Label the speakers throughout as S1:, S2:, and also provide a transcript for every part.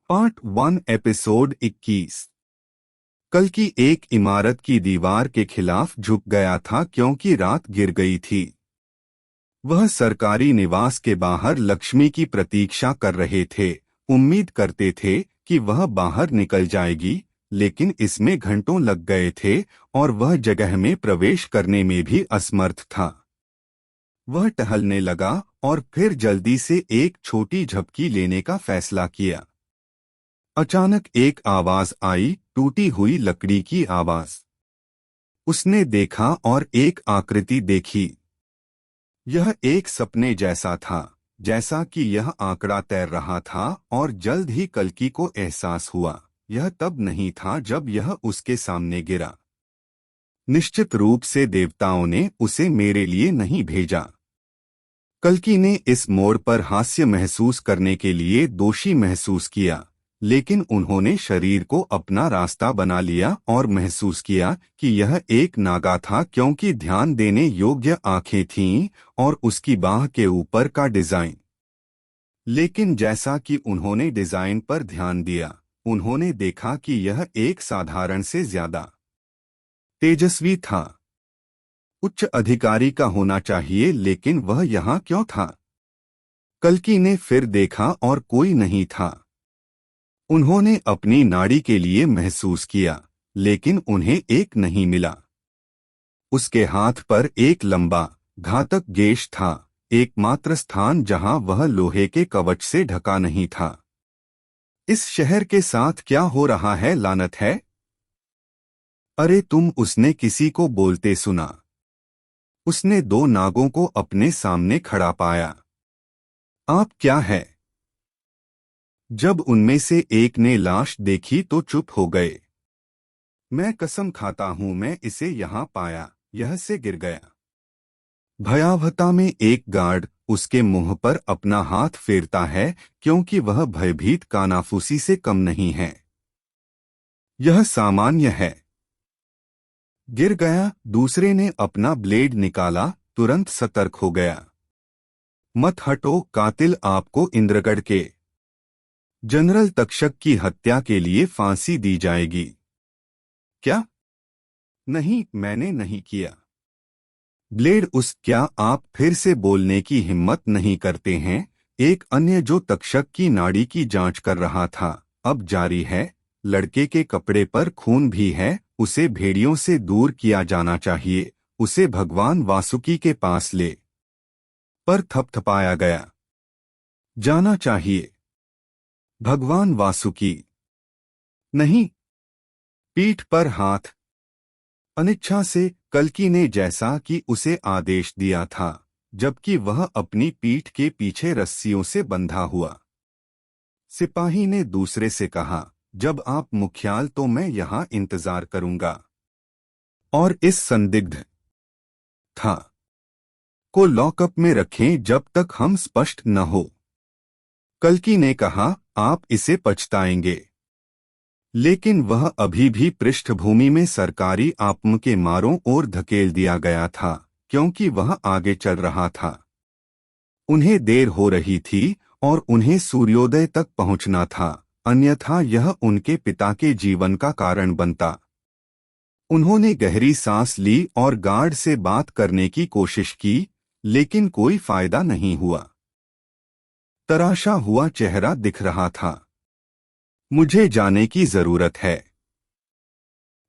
S1: Part 1 episode 21। कल की एक इमारत की दीवार के खिलाफ झुक गया था क्योंकि रात गिर गई थी। वह सरकारी निवास के बाहर लक्ष्मी की प्रतीक्षा कर रहे थे। उम्मीद करते थे कि वह बाहर निकल जाएगी, लेकिन इसमें घंटों लग गए थे और वह जगह में प्रवेश करने में भी असमर्थ था। वह टहलने लगा और फिर जल्दी से एक छोटी झपकी लेने का फैसला किया। अचानक एक आवाज आई, टूटी हुई लकड़ी की आवाज। उसने देखा और एक आकृति देखी। यह एक सपने जैसा था, जैसा कि यह आंकड़ा तैर रहा था और जल्द ही कल्कि को एहसास हुआ। यह तब नहीं था जब यह उसके सामने गिरा। निश्चित रूप से देवताओं ने उसे मेरे लिए नहीं भेजा। कल्कि ने इस मोड़ पर हास्य महसूस करने के लिए दोषी महसूस किया, लेकिन उन्होंने शरीर को अपना रास्ता बना लिया और महसूस किया कि यह एक नागा था क्योंकि ध्यान देने योग्य आंखें थीं और उसकी बाह के ऊपर का डिजाइन। लेकिन जैसा कि उन्होंने डिजाइन पर ध्यान दिया, उन्होंने देखा कि यह एक साधारण से ज्यादा तेजस्वी था। उच्च अधिकारी का होना चाहिए, लेकिन वह यहाँ क्यों था? कल्कि ने फिर देखा और कोई नहीं था। उन्होंने अपनी नाड़ी के लिए महसूस किया, लेकिन उन्हें एक नहीं मिला। उसके हाथ पर एक लंबा, घातक गेश था, एकमात्र स्थान जहां वह लोहे के कवच से ढका नहीं था। इस शहर के साथ क्या हो रहा है, लानत है? अरे तुम, उसने किसी को बोलते सुना। उसने दो नागों को अपने सामने खड़ा पाया। आप क्या है? जब उनमें से एक ने लाश देखी तो चुप हो गए। मैं कसम खाता हूं, मैं इसे यहां पाया, यह से गिर गया। भयावहता में एक गार्ड उसके मुंह पर अपना हाथ फेरता है क्योंकि वह भयभीत कानाफूसी से कम नहीं है। यह सामान्य है। गिर गया। दूसरे ने अपना ब्लेड निकाला, तुरंत सतर्क हो गया। मत हटो, कातिल आपको इंद्रगढ़ के जनरल तक्षक की हत्या के लिए फांसी दी जाएगी। क्या? नहीं, मैंने नहीं किया। ब्लेड क्या आप फिर से बोलने की हिम्मत नहीं करते हैं? एक अन्य जो तक्षक की नाड़ी की जांच कर रहा था, अब जारी है। लड़के के कपड़े पर खून भी है, उसे भेड़ियों से दूर किया जाना चाहिए। उसे भगवान वासुकी के पास ले। पर थपथपाया गया। जाना चाहिए। भगवान वासुकी? नहीं। पीठ पर हाथ। अनिच्छा से कल्कि ने, जैसा कि उसे आदेश दिया था, जबकि वह अपनी पीठ के पीछे रस्सियों से बंधा हुआ। सिपाही ने दूसरे से कहा, जब आप मुख्याल तो मैं यहां इंतजार करूंगा। और इस संदिग्ध था को लॉकअप में रखें जब तक हम स्पष्ट न हो। कल्कि ने कहा, आप इसे पछताएंगे। लेकिन वह अभी भी पृष्ठभूमि में सरकारी आत्म के मारों ओर धकेल दिया गया था, क्योंकि वह आगे चल रहा था। उन्हें देर हो रही थी और उन्हें सूर्योदय तक पहुंचना था, अन्यथा यह उनके पिता के जीवन का कारण बनता। उन्होंने गहरी सांस ली और गार्ड से बात करने की कोशिश की, लेकिन कोई फायदा नहीं हुआ। तराशा हुआ चेहरा दिख रहा था। मुझे जाने की जरूरत है।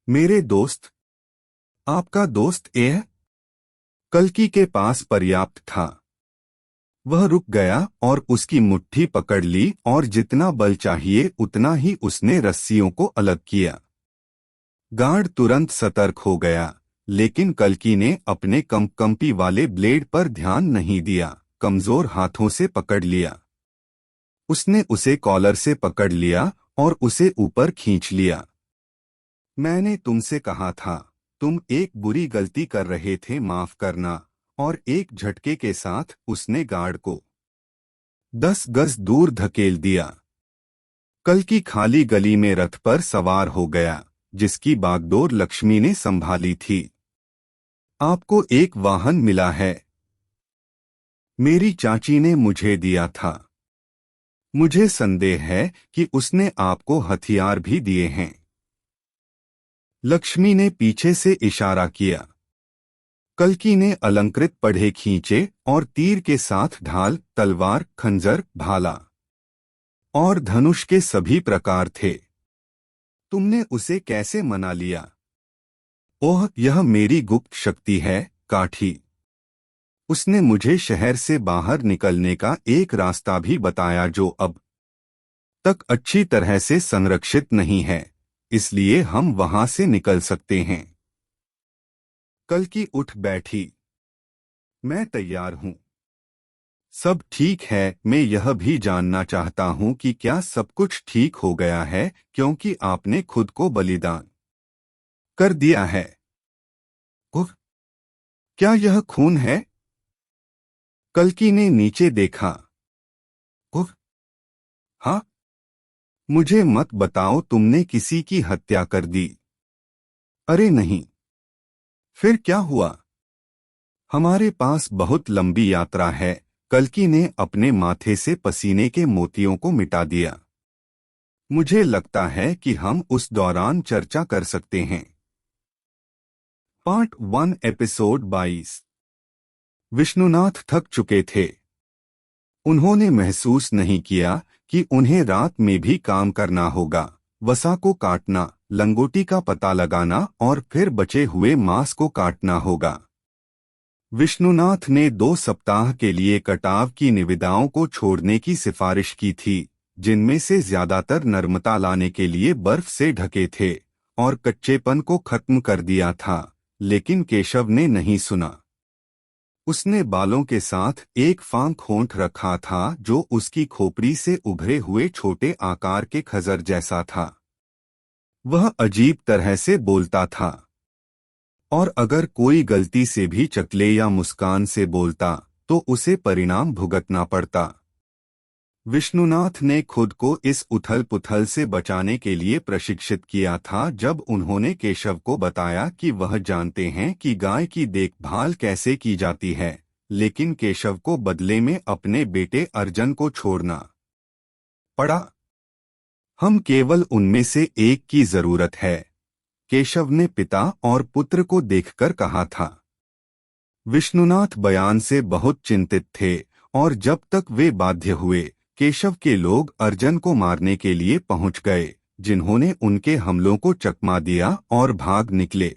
S1: मेरे दोस्त। आपका दोस्त एह? कल्कि के पास पर्याप्त था। वह रुक गया और उसकी मुट्ठी पकड़ ली और जितना बल चाहिए उतना ही उसने रस्सियों को अलग किया। गार्ड तुरंत सतर्क हो गया, लेकिन कल्कि ने अपने कंपकंपी वाले ब्लेड पर ध्यान नहीं दिया। कमजोर हाथों से पकड़ लिया। उसने उसे कॉलर से पकड़ लिया और उसे ऊपर खींच लिया। मैंने तुमसे कहा था, तुम एक बुरी गलती कर रहे थे, माफ करना। और एक झटके के साथ उसने गार्ड को 10 गज दूर धकेल दिया। कल्कि खाली गली में रथ पर सवार हो गया, जिसकी बागडोर लक्ष्मी ने संभाली थी। आपको एक वाहन मिला है। मेरी चाची ने मुझे दिया था। मुझे संदेह है कि उसने आपको हथियार भी दिए हैं। लक्ष्मी ने पीछे से इशारा किया। कल्कि ने अलंकृत पढ़े खींचे और तीर के साथ ढाल, तलवार, खंजर, भाला और धनुष के सभी प्रकार थे। तुमने उसे कैसे मना लिया? ओह, यह मेरी गुप्त शक्ति है, काठी। उसने मुझे शहर से बाहर निकलने का एक रास्ता भी बताया जो अब तक अच्छी तरह से संरक्षित नहीं है, इसलिए हम वहां से निकल सकते हैं। कल्कि उठ बैठी। मैं तैयार हूं। सब ठीक है। मैं यह भी जानना चाहता हूं कि क्या सब कुछ ठीक हो गया है, क्योंकि आपने खुद को बलिदान कर दिया है। उफ, क्या यह खून है? कल्कि ने नीचे देखा। उफ, हाँ। मुझे मत बताओ तुमने किसी की हत्या कर दी। अरे नहीं। फिर क्या हुआ? हमारे पास बहुत लंबी यात्रा है। कल्कि ने अपने माथे से पसीने के मोतियों को मिटा दिया। मुझे लगता है कि हम उस दौरान चर्चा कर सकते हैं। Part 1 episode 22। विष्णुनाथ थक चुके थे। उन्होंने महसूस नहीं किया कि उन्हें रात में भी काम करना होगा। वसा को काटना, लंगोटी का पता लगाना और फिर बचे हुए मांस को काटना होगा। विष्णुनाथ ने 2 सप्ताह के लिए कटाव की निविदाओं को छोड़ने की सिफारिश की थी, जिनमें से ज्यादातर नर्मता लाने के लिए बर्फ से ढके थे और कच्चेपन को खत्म कर दिया था, लेकिन केशव ने नहीं सुना। उसने बालों के साथ एक फांक होंठ रखा था जो उसकी खोपड़ी से उभरे हुए छोटे आकार के खजर जैसा था। वह अजीब तरह से बोलता था, और अगर कोई गलती से भी चकले या मुस्कान से बोलता तो उसे परिणाम भुगतना पड़ता। विष्णुनाथ ने खुद को इस उथल-पुथल से बचाने के लिए प्रशिक्षित किया था जब उन्होंने केशव को बताया कि वह जानते हैं कि गाय की देखभाल कैसे की जाती है, लेकिन केशव को बदले में अपने बेटे अर्जुन को छोड़ना पड़ा। हम केवल उनमें से एक की जरूरत है, केशव ने पिता और पुत्र को देखकर कहा था। विष्णुनाथ बयान से बहुत चिंतित थे और जब तक वे बाध्य हुए, केशव के लोग अर्जुन को मारने के लिए पहुंच गए, जिन्होंने उनके हमलों को चकमा दिया और भाग निकले।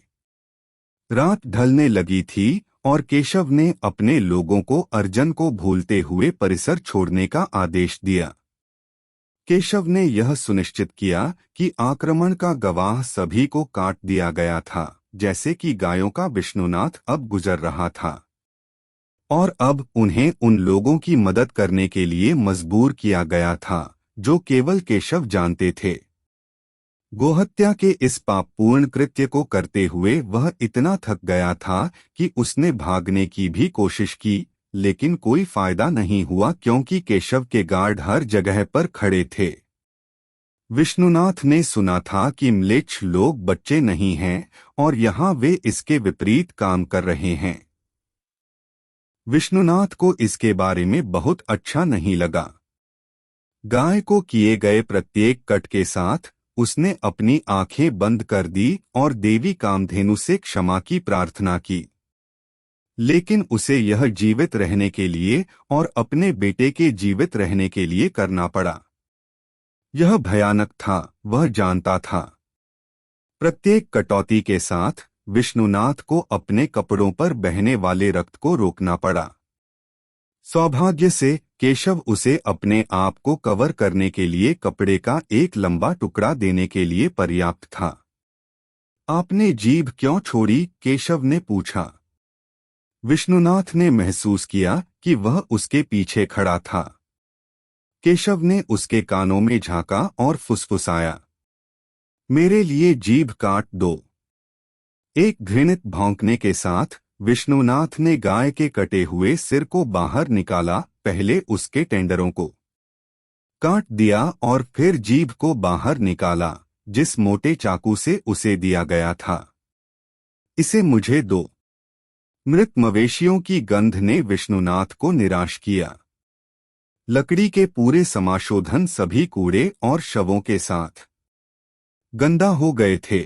S1: रात ढलने लगी थी और केशव ने अपने लोगों को अर्जुन को भूलते हुए परिसर छोड़ने का आदेश दिया। केशव ने यह सुनिश्चित किया कि आक्रमण का गवाह सभी को काट दिया गया था, जैसे कि गायों का विष्णुनाथ अब गुजर रहा था। और अब उन्हें उन लोगों की मदद करने के लिए मजबूर किया गया था जो केवल केशव जानते थे। गोहत्या के इस पापपूर्ण कृत्य को करते हुए वह इतना थक गया था कि उसने भागने की भी कोशिश की, लेकिन कोई फायदा नहीं हुआ क्योंकि केशव के गार्ड हर जगह पर खड़े थे। विष्णुनाथ ने सुना था कि म्लेच्छ लोग बच्चे नहीं हैं और यहाँ वे इसके विपरीत काम कर रहे हैं। विष्णुनाथ को इसके बारे में बहुत अच्छा नहीं लगा। गाय को किए गए प्रत्येक कट के साथ उसने अपनी आंखें बंद कर दी और देवी कामधेनु से क्षमा की प्रार्थना की, लेकिन उसे यह जीवित रहने के लिए और अपने बेटे के जीवित रहने के लिए करना पड़ा। यह भयानक था, वह जानता था। प्रत्येक कटौती के साथ विष्णुनाथ को अपने कपड़ों पर बहने वाले रक्त को रोकना पड़ा। सौभाग्य से केशव उसे अपने आप को कवर करने के लिए कपड़े का एक लंबा टुकड़ा देने के लिए पर्याप्त था। आपने जीभ क्यों छोड़ी? केशव ने पूछा। विष्णुनाथ ने महसूस किया कि वह उसके पीछे खड़ा था। केशव ने उसके कानों में झांका और फुसफुसाया, मेरे लिए जीभ काट दो। एक घृणित भौंकने के साथ विष्णुनाथ ने गाय के कटे हुए सिर को बाहर निकाला, पहले उसके टेंडरों को काट दिया और फिर जीभ को बाहर निकाला, जिस मोटे चाकू से उसे दिया गया था। इसे मुझे दो। मृत मवेशियों की गंध ने विष्णुनाथ को निराश किया। लकड़ी के पूरे समाशोधन सभी कूड़े और शवों के साथ गंदा हो गए थे।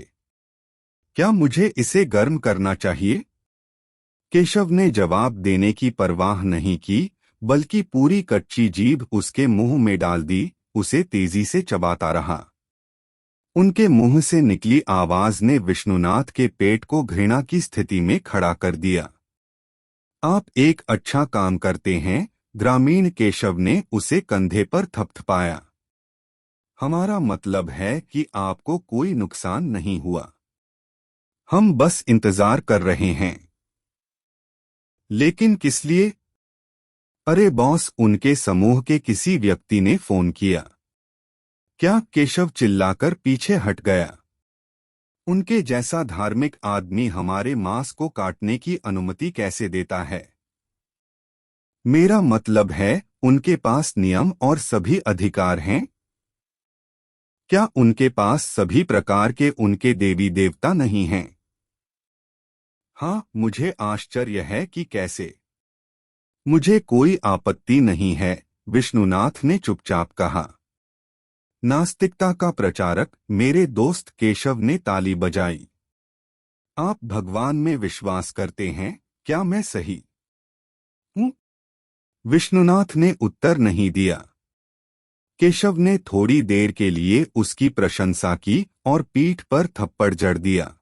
S1: क्या मुझे इसे गर्म करना चाहिए? केशव ने जवाब देने की परवाह नहीं की, बल्कि पूरी कच्ची जीभ उसके मुंह में डाल दी, उसे तेजी से चबाता रहा। उनके मुंह से निकली आवाज ने विष्णुनाथ के पेट को घृणा की स्थिति में खड़ा कर दिया। आप एक अच्छा काम करते हैं, ग्रामीण केशव ने उसे कंधे पर थपथपाया। हमारा मतलब है कि आपको कोई नुकसान नहीं हुआ। हम बस इंतजार कर रहे हैं। लेकिन किस लिए? अरे बॉस, उनके समूह के किसी व्यक्ति ने फोन किया। क्या? केशव चिल्लाकर पीछे हट गया। उनके जैसा धार्मिक आदमी हमारे मांस को काटने की अनुमति कैसे देता है? मेरा मतलब है, उनके पास नियम और सभी अधिकार हैं। क्या उनके पास सभी प्रकार के उनके देवी देवता नहीं हैं? हाँ, मुझे आश्चर्य है कि कैसे। मुझे कोई आपत्ति नहीं है, विष्णुनाथ ने चुपचाप कहा। नास्तिकता का प्रचारक, मेरे दोस्त केशव ने ताली बजाई। आप भगवान में विश्वास करते हैं, क्या मैं सही हूँ? विष्णुनाथ ने उत्तर नहीं दिया। केशव ने थोड़ी देर के लिए उसकी प्रशंसा की और पीठ पर थप्पड़ जड़ दिया।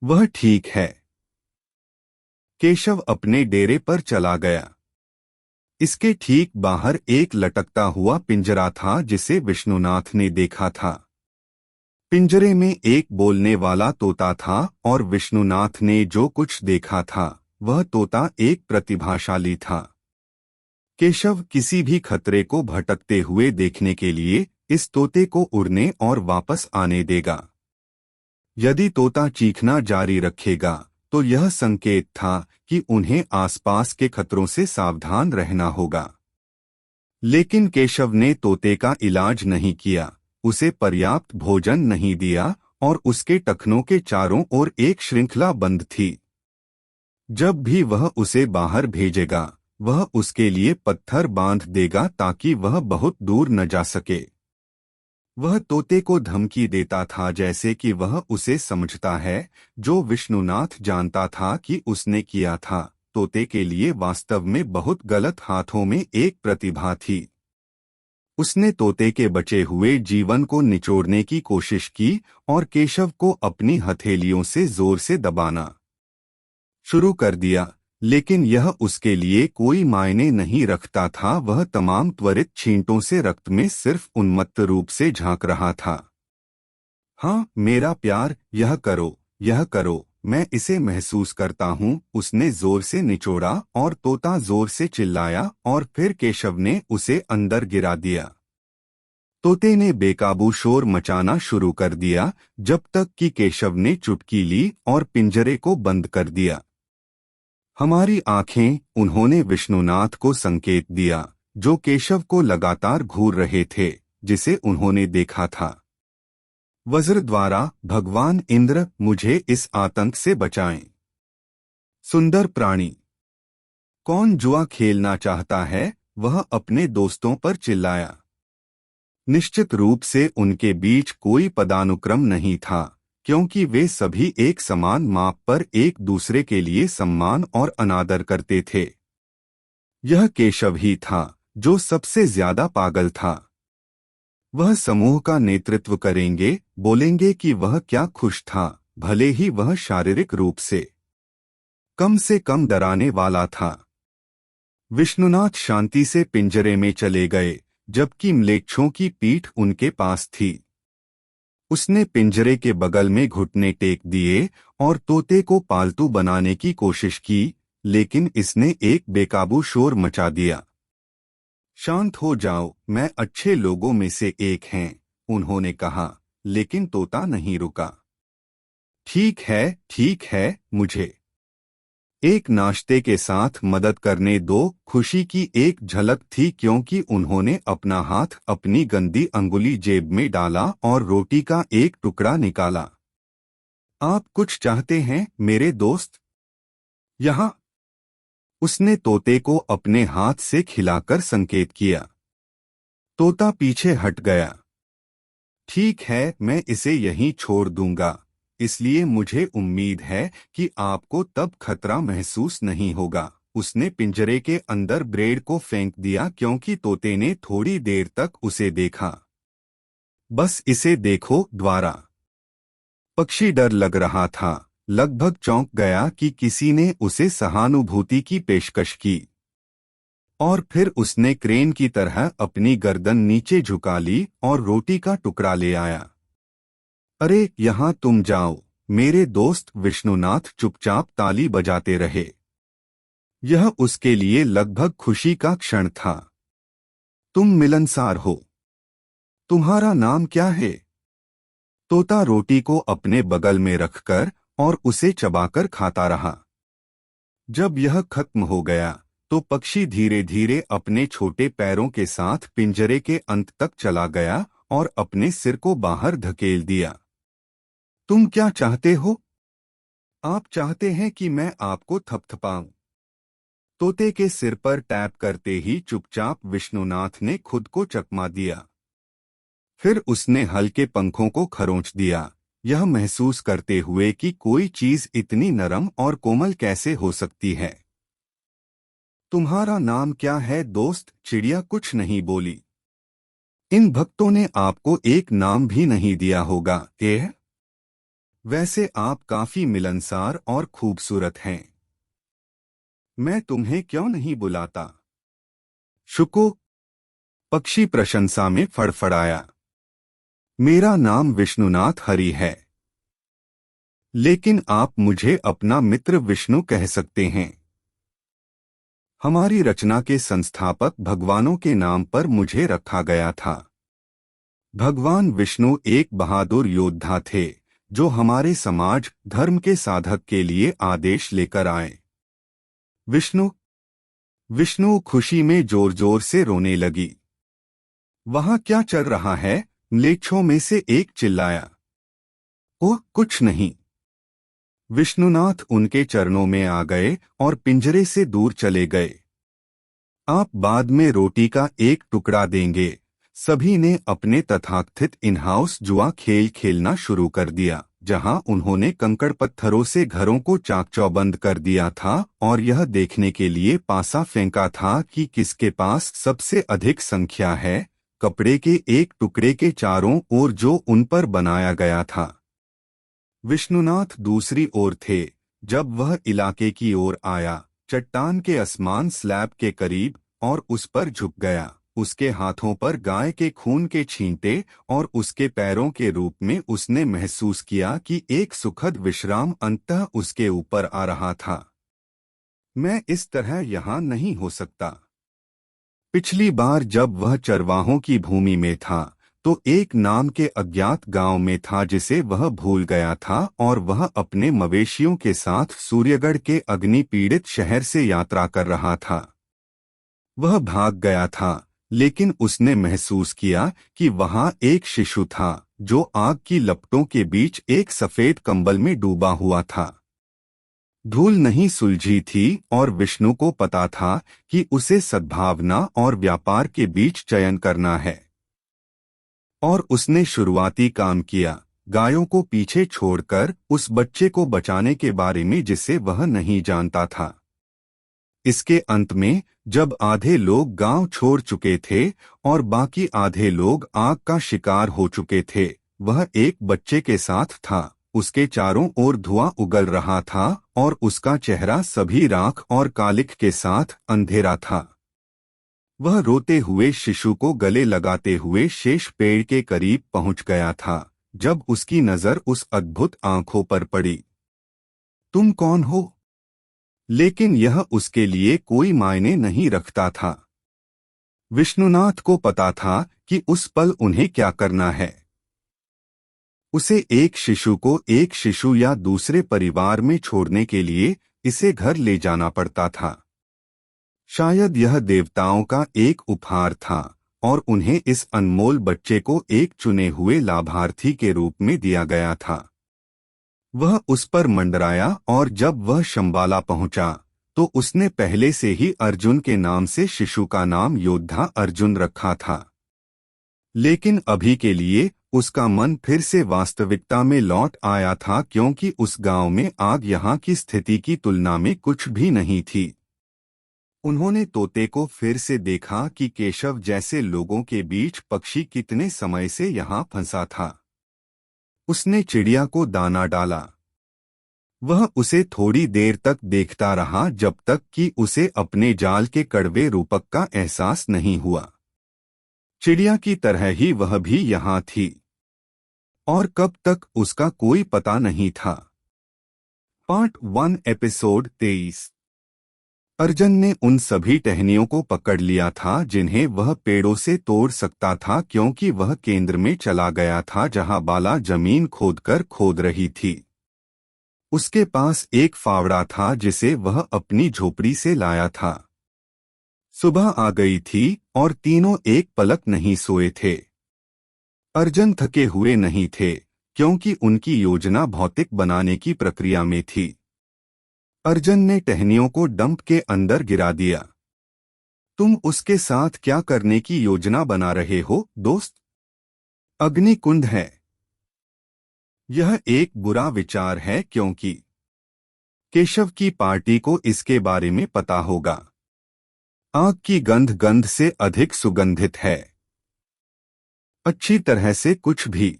S1: वह ठीक है। केशव अपने डेरे पर चला गया। इसके ठीक बाहर एक लटकता हुआ पिंजरा था जिसे विष्णुनाथ ने देखा था। पिंजरे में एक बोलने वाला तोता था और विष्णुनाथ ने जो कुछ देखा था वह तोता एक प्रतिभाशाली था। केशव किसी भी खतरे को भटकते हुए देखने के लिए इस तोते को उड़ने और वापस आने देगा। यदि तोता चीखना जारी रखेगा तो यह संकेत था कि उन्हें आसपास के खतरों से सावधान रहना होगा। लेकिन केशव ने तोते का इलाज नहीं किया, उसे पर्याप्त भोजन नहीं दिया और उसके टखनों के चारों ओर एक श्रृंखला बंद थी। जब भी वह उसे बाहर भेजेगा, वह उसके लिए पत्थर बांध देगा ताकि वह बहुत दूर न जा सके। वह तोते को धमकी देता था जैसे कि वह उसे समझता है, जो विष्णुनाथ जानता था कि उसने किया था। तोते के लिए वास्तव में बहुत गलत हाथों में एक प्रतिभा थी। उसने तोते के बचे हुए जीवन को निचोड़ने की कोशिश की और केशव को अपनी हथेलियों से जोर से दबाना शुरू कर दिया, लेकिन यह उसके लिए कोई मायने नहीं रखता था। वह तमाम त्वरित छींटों से रक्त में सिर्फ उन्मत्त रूप से झांक रहा था। हाँ मेरा प्यार, यह करो, यह करो, मैं इसे महसूस करता हूँ। उसने जोर से निचोड़ा और तोता जोर से चिल्लाया और फिर केशव ने उसे अंदर गिरा दिया। तोते ने बेकाबू शोर मचाना शुरू कर दिया जब तक कि केशव ने चुटकी ली और पिंजरे को बंद कर दिया। हमारी आंखें, उन्होंने विष्णुनाथ को संकेत दिया, जो केशव को लगातार घूर रहे थे, जिसे उन्होंने देखा था। वज्र द्वारा, भगवान इंद्र, मुझे इस आतंक से बचाएं। सुंदर प्राणी। कौन जुआ खेलना चाहता है? वह अपने दोस्तों पर चिल्लाया। निश्चित रूप से उनके बीच कोई पदानुक्रम नहीं था, क्योंकि वे सभी एक समान माप पर एक दूसरे के लिए सम्मान और अनादर करते थे। यह केशव ही था जो सबसे ज्यादा पागल था। वह समूह का नेतृत्व करेंगे, बोलेंगे कि वह क्या खुश था, भले ही वह शारीरिक रूप से कम डराने वाला था। विष्णुनाथ शांति से पिंजरे में चले गए, जबकि म्लेच्छों की पीठ उनके पास थी। उसने पिंजरे के बगल में घुटने टेक दिए और तोते को पालतू बनाने की कोशिश की, लेकिन इसने एक बेकाबू शोर मचा दिया। शांत हो जाओ, मैं अच्छे लोगों में से एक हैं, उन्होंने कहा, लेकिन तोता नहीं रुका। ठीक है, मुझे एक नाश्ते के साथ मदद करने दो। खुशी की एक झलक थी क्योंकि उन्होंने अपना हाथ अपनी गंदी अंगुली जेब में डाला और रोटी का एक टुकड़ा निकाला। आप कुछ चाहते हैं, मेरे दोस्त? यहाँ उसने तोते को अपने हाथ से खिलाकर संकेत किया। तोता पीछे हट गया। ठीक है, मैं इसे यहीं छोड़ दूंगा, इसलिए मुझे उम्मीद है कि आपको तब खतरा महसूस नहीं होगा। उसने पिंजरे के अंदर ब्रेड को फेंक दिया क्योंकि तोते ने थोड़ी देर तक उसे देखा। बस इसे देखो, द्वारा। पक्षी डर लग रहा था, लगभग चौंक गया कि किसी ने उसे सहानुभूति की पेशकश की। और फिर उसने क्रेन की तरह अपनी गर्दन नीचे झुका ली और रोटी का टुकड़ा ले आया। अरे यहाँ तुम जाओ, मेरे दोस्त विष्णुनाथ चुपचाप ताली बजाते रहे। यह उसके लिए लगभग खुशी का क्षण था। तुम मिलनसार हो। तुम्हारा नाम क्या है? तोता रोटी को अपने बगल में रखकर और उसे चबाकर खाता रहा। जब यह खत्म हो गया तो पक्षी धीरे धीरे अपने छोटे पैरों के साथ पिंजरे के अंत तक चला गया और अपने सिर को बाहर धकेल दिया। तुम क्या चाहते हो? आप चाहते हैं कि मैं आपको थपथपाऊं? तोते के सिर पर टैप करते ही चुपचाप विष्णुनाथ ने खुद को चकमा दिया। फिर उसने हल्के पंखों को खरोंच दिया, यह महसूस करते हुए कि कोई चीज इतनी नरम और कोमल कैसे हो सकती है। तुम्हारा नाम क्या है दोस्त? चिड़िया कुछ नहीं बोली। इन भक्तों ने आपको एक नाम भी नहीं दिया होगा, वैसे आप काफी मिलनसार और खूबसूरत हैं। मैं तुम्हें क्यों नहीं बुलाता? शुको, पक्षी प्रशंसा में फड़फड़ाया। मेरा नाम विष्णुनाथ हरि है, लेकिन आप मुझे अपना मित्र विष्णु कह सकते हैं। हमारी रचना के संस्थापक भगवानों के नाम पर मुझे रखा गया था। भगवान विष्णु एक बहादुर योद्धा थे जो हमारे समाज धर्म के साधक के लिए आदेश लेकर आए। विष्णु विष्णु खुशी में जोर जोर से रोने लगी। वहां क्या चल रहा है? म्लेच्छों में से एक चिल्लाया। ओह कुछ नहीं। विष्णुनाथ उनके चरणों में आ गए और पिंजरे से दूर चले गए। आप बाद में रोटी का एक टुकड़ा देंगे। सभी ने अपने तथाकथित इन हाउस जुआ खेल खेलना शुरू कर दिया, जहां उन्होंने कंकड़ पत्थरों से घरों को चाक चौबंद कर दिया था और यह देखने के लिए पासा फेंका था कि किसके पास सबसे अधिक संख्या है, कपड़े के एक टुकड़े के चारों ओर जो उन पर बनाया गया था। विष्णुनाथ दूसरी ओर थे। जब वह इलाके की ओर आया, चट्टान के असमान स्लैब के करीब और उस पर झुक गया। उसके हाथों पर गाय के खून के छींटे और उसके पैरों के रूप में उसने महसूस किया कि एक सुखद विश्राम अंततः उसके ऊपर आ रहा था। मैं इस तरह यहाँ नहीं हो सकता। पिछली बार जब वह चरवाहों की भूमि में था तो एक नाम के अज्ञात गांव में था जिसे वह भूल गया था और वह अपने मवेशियों के साथ सूर्यगढ़ के अग्नि पीड़ित शहर से यात्रा कर रहा था। वह भाग गया था, लेकिन उसने महसूस किया कि वहां एक शिशु था जो आग की लपटों के बीच एक सफेद कंबल में डूबा हुआ था। धूल नहीं सुलझी थी और विष्णु को पता था कि उसे सद्भावना और व्यापार के बीच चयन करना है। और उसने शुरुआती काम किया, गायों को पीछे छोड़कर उस बच्चे को बचाने के बारे में जिसे वह नहीं जानता था। इसके अंत में जब आधे लोग गांव छोड़ चुके थे और बाकी आधे लोग आग का शिकार हो चुके थे, वह एक बच्चे के साथ था। उसके चारों ओर धुआं उगल रहा था और उसका चेहरा सभी राख और कालिख के साथ अंधेरा था। वह रोते हुए शिशु को गले लगाते हुए शेष पेड़ के करीब पहुंच गया था जब उसकी नजर उस अद्भुत आंखों पर पड़ी। तुम कौन हो? लेकिन यह उसके लिए कोई मायने नहीं रखता था। विष्णुनाथ को पता था कि उस पल उन्हें क्या करना है। उसे एक शिशु को एक शिशु या दूसरे परिवार में छोड़ने के लिए इसे घर ले जाना पड़ता था। शायद यह देवताओं का एक उपहार था और उन्हें इस अनमोल बच्चे को एक चुने हुए लाभार्थी के रूप में दिया गया था। वह उस पर मंडराया और जब वह शंबाला पहुंचा तो उसने पहले से ही अर्जुन के नाम से शिशु का नाम योद्धा अर्जुन रखा था। लेकिन अभी के लिए उसका मन फिर से वास्तविकता में लौट आया था, क्योंकि उस गांव में आग यहाँ की स्थिति की तुलना में कुछ भी नहीं थी। उन्होंने तोते को फिर से देखा कि केशव जैसे लोगों के बीच पक्षी कितने समय से यहाँ फंसा था। उसने चिड़िया को दाना डाला। वह उसे थोड़ी देर तक देखता रहा, जब तक कि उसे अपने जाल के कड़वे रूपक का एहसास नहीं हुआ। चिड़िया की तरह ही वह भी यहाँ थी, और कब तक उसका कोई पता नहीं था। Part 1 episode 23। अर्जुन ने उन सभी टहनियों को पकड़ लिया था जिन्हें वह पेड़ों से तोड़ सकता था, क्योंकि वह केंद्र में चला गया था जहां बाला जमीन खोद रही थी। उसके पास एक फावड़ा था जिसे वह अपनी झोपड़ी से लाया था। सुबह आ गई थी और तीनों एक पलक नहीं सोए थे। अर्जुन थके हुए नहीं थे, क्योंकि उनकी योजना भौतिक बनाने की प्रक्रिया में थी। अर्जुन ने टहनियों को डंप के अंदर गिरा दिया। तुम उसके साथ क्या करने की योजना बना रहे हो, दोस्त? अग्नि कुंड है। यह एक बुरा विचार है, क्योंकि केशव की पार्टी को इसके बारे में पता होगा। आग की गंध से अधिक सुगंधित है। अच्छी तरह से कुछ भी।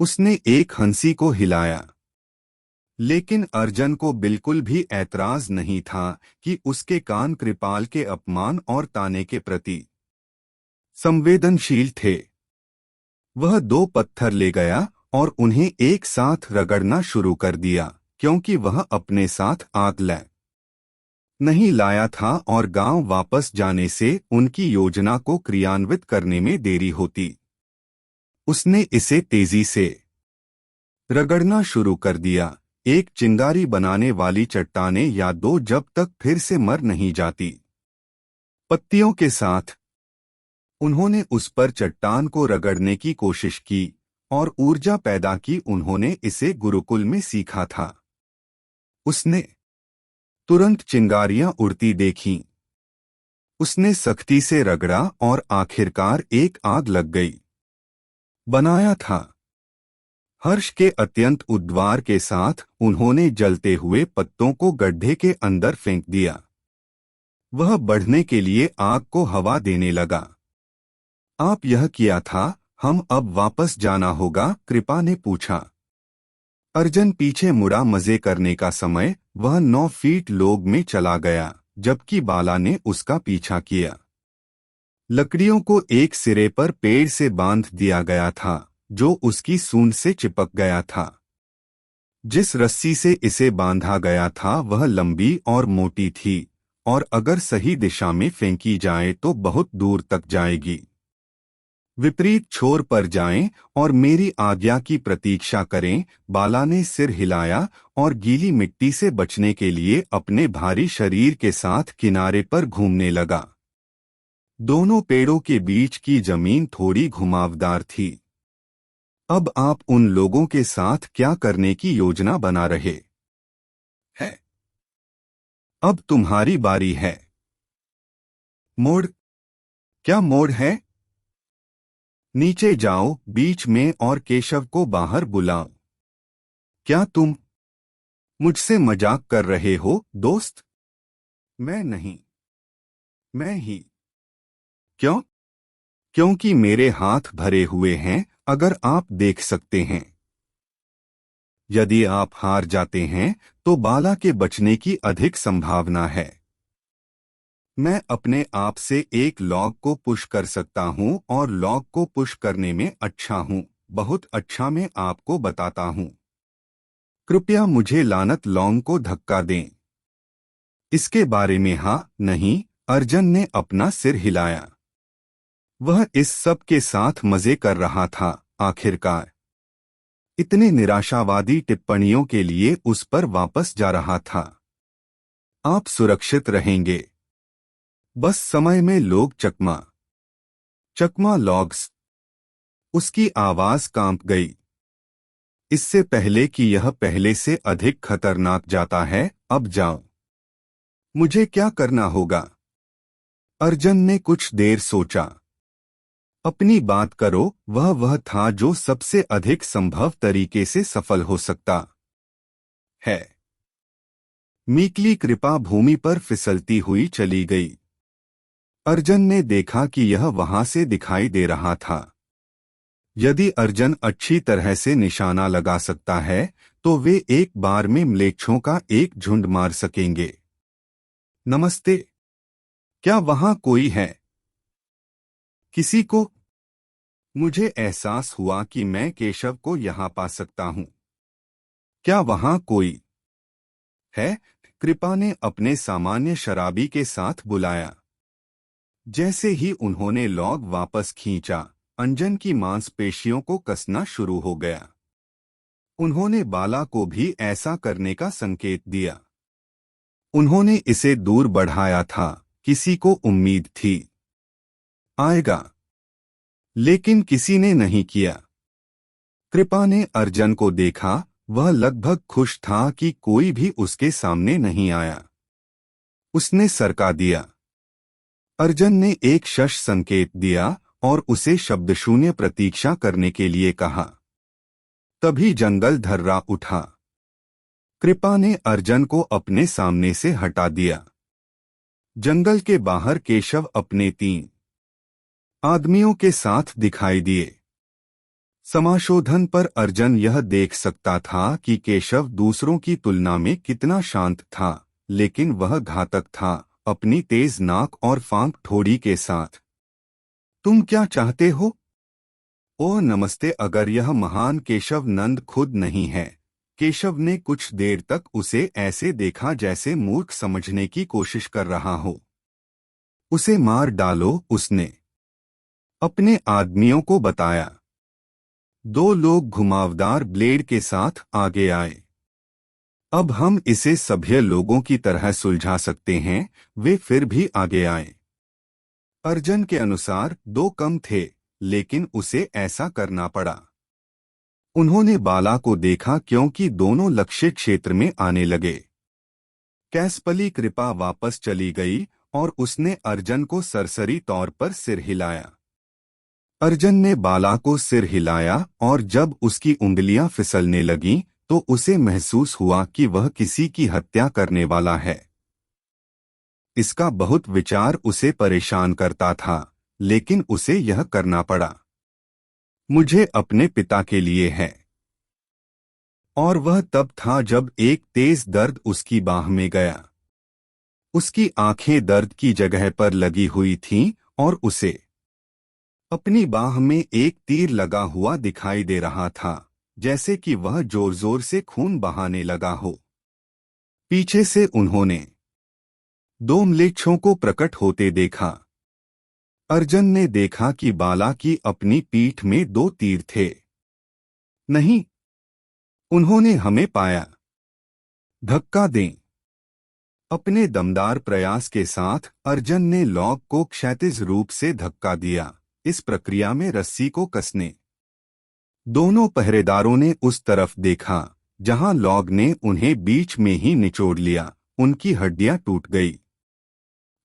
S1: उसने एक हंसी को हिलाया। लेकिन अर्जुन को बिल्कुल भी ऐतराज नहीं था कि उसके कान कृपाल के अपमान और ताने के प्रति संवेदनशील थे। वह 2 पत्थर ले गया और उन्हें एक साथ रगड़ना शुरू कर दिया, क्योंकि वह अपने साथ आग नहीं लाया था और गांव वापस जाने से उनकी योजना को क्रियान्वित करने में देरी होती। उसने इसे तेजी से रगड़ना शुरू कर दिया, एक चिंगारी बनाने वाली चट्टानें या 2 जब तक फिर से मर नहीं जाती। पत्तियों के साथ उन्होंने उस पर चट्टान को रगड़ने की कोशिश की और ऊर्जा पैदा की। उन्होंने इसे गुरुकुल में सीखा था। उसने तुरंत चिंगारियां उड़ती देखीं। उसने सख्ती से रगड़ा और आखिरकार एक आग लग गई। बनाया था। हर्ष के अत्यंत उद्वार के साथ उन्होंने जलते हुए पत्तों को गड्ढे के अंदर फेंक दिया। वह बढ़ने के लिए आग को हवा देने लगा। आप यह किया था, हम अब वापस जाना होगा, कृपा ने पूछा। अर्जुन पीछे मुड़ा। मजे करने का समय। वह 9 फीट लोग में चला गया, जबकि बाला ने उसका पीछा किया। लकड़ियों को एक सिरे पर पेड़ से बांध दिया गया था, जो उसकी सूंड से चिपक गया था। जिस रस्सी से इसे बांधा गया था वह लंबी और मोटी थी, और अगर सही दिशा में फेंकी जाए तो बहुत दूर तक जाएगी। विपरीत छोर पर जाएं और मेरी आज्ञा की प्रतीक्षा करें। बाला ने सिर हिलाया और गीली मिट्टी से बचने के लिए अपने भारी शरीर के साथ किनारे पर घूमने लगा। दोनों पेड़ों के बीच की जमीन थोड़ी घुमावदार थी। अब आप उन लोगों के साथ क्या करने की योजना बना रहे हैं? अब तुम्हारी बारी है। मोड़? क्या मोड़ है? नीचे जाओ बीच में और केशव को बाहर बुलाओ। क्या तुम मुझसे मजाक कर रहे हो, दोस्त? मैं नहीं। मैं ही। क्यों? क्योंकि मेरे हाथ भरे हुए हैं, अगर आप देख सकते हैं। यदि आप हार जाते हैं तो बाला के बचने की अधिक संभावना है। मैं अपने आप से एक लॉग को पुश कर सकता हूं और लॉग को पुश करने में अच्छा हूं, बहुत अच्छा। मैं आपको बताता हूं। कृपया मुझे लानत लॉन्ग को धक्का दें। इसके बारे में हाँ नहीं? अर्जुन ने अपना सिर हिलाया। वह इस सब के साथ मजे कर रहा था। आखिरकार इतने निराशावादी टिप्पणियों के लिए उस पर वापस जा रहा था। आप सुरक्षित रहेंगे। बस समय में लोग चकमा लॉग्स। उसकी आवाज कांप गई। इससे पहले कि यह पहले से अधिक खतरनाक जाता है, अब जाओ। मुझे क्या करना होगा? अर्जुन ने कुछ देर सोचा। अपनी बात करो, वह था जो सबसे अधिक संभव तरीके से सफल हो सकता है। मीकली कृपा भूमि पर फिसलती हुई चली गई। अर्जुन ने देखा कि यह वहां से दिखाई दे रहा था। यदि अर्जुन अच्छी तरह से निशाना लगा सकता है तो वे एक बार में म्लेच्छों का एक झुंड मार सकेंगे। नमस्ते, क्या वहां कोई है? किसी को? मुझे एहसास हुआ कि मैं केशव को यहां पा सकता हूं। क्या वहां कोई है? कृपा ने अपने सामान्य शराबी के साथ बुलाया। जैसे ही उन्होंने लॉग वापस खींचा, अंजन की मांसपेशियों को कसना शुरू हो गया। उन्होंने बाला को भी ऐसा करने का संकेत दिया। उन्होंने इसे दूर बढ़ाया था, किसी को उम्मीद थी आएगा, लेकिन किसी ने नहीं किया। कृपा ने अर्जुन को देखा, वह लगभग खुश था कि कोई भी उसके सामने नहीं आया। उसने सरका दिया। अर्जुन ने एक शश संकेत दिया और उसे शब्दशून्य प्रतीक्षा करने के लिए कहा। तभी जंगल धर्रा उठा। कृपा ने अर्जुन को अपने सामने से हटा दिया। जंगल के बाहर केशव अपने 3 आदमियों के साथ दिखाई दिए। समाशोधन पर अर्जुन यह देख सकता था कि केशव दूसरों की तुलना में कितना शांत था, लेकिन वह घातक था, अपनी तेज नाक और फांक ठोड़ी के साथ। तुम क्या चाहते हो? ओह नमस्ते। अगर यह महान केशव नंद खुद नहीं है। केशव ने कुछ देर तक उसे ऐसे देखा जैसे मूर्ख समझने की कोशिश कर रहा हो। उसे मार डालो, उसने अपने आदमियों को बताया। 2 लोग घुमावदार ब्लेड के साथ आगे आए। अब हम इसे सभ्य लोगों की तरह सुलझा सकते हैं। वे फिर भी आगे आए। अर्जुन के अनुसार 2 कम थे, लेकिन उसे ऐसा करना पड़ा। उन्होंने बाला को देखा क्योंकि दोनों लक्ष्य क्षेत्र में आने लगे। कैसपली कृपा वापस चली गई और उसने अर्जुन को सरसरी तौर पर सिर हिलाया। अर्जुन ने बाला को सिर हिलाया और जब उसकी उंगलियां फिसलने लगीं तो उसे महसूस हुआ कि वह किसी की हत्या करने वाला है। इसका बहुत विचार उसे परेशान करता था, लेकिन उसे यह करना पड़ा। मुझे अपने पिता के लिए है। और वह तब था जब एक तेज दर्द उसकी बाह में गया। उसकी आंखें दर्द की जगह पर लगी हुई थीं और उसे अपनी बाह में एक तीर लगा हुआ दिखाई दे रहा था, जैसे कि वह जोर जोर से खून बहाने लगा हो। पीछे से उन्होंने 2 म्लेच्छों को प्रकट होते देखा। अर्जुन ने देखा कि बाला की अपनी पीठ में 2 तीर थे। नहीं, उन्होंने हमें पाया। धक्का दें। अपने दमदार प्रयास के साथ अर्जुन ने लॉग को क्षैतिज रूप से धक्का दिया, इस प्रक्रिया में रस्सी को कसने। दोनों पहरेदारों ने उस तरफ देखा जहां लॉग ने उन्हें बीच में ही निचोड़ लिया। उनकी हड्डियां टूट गई।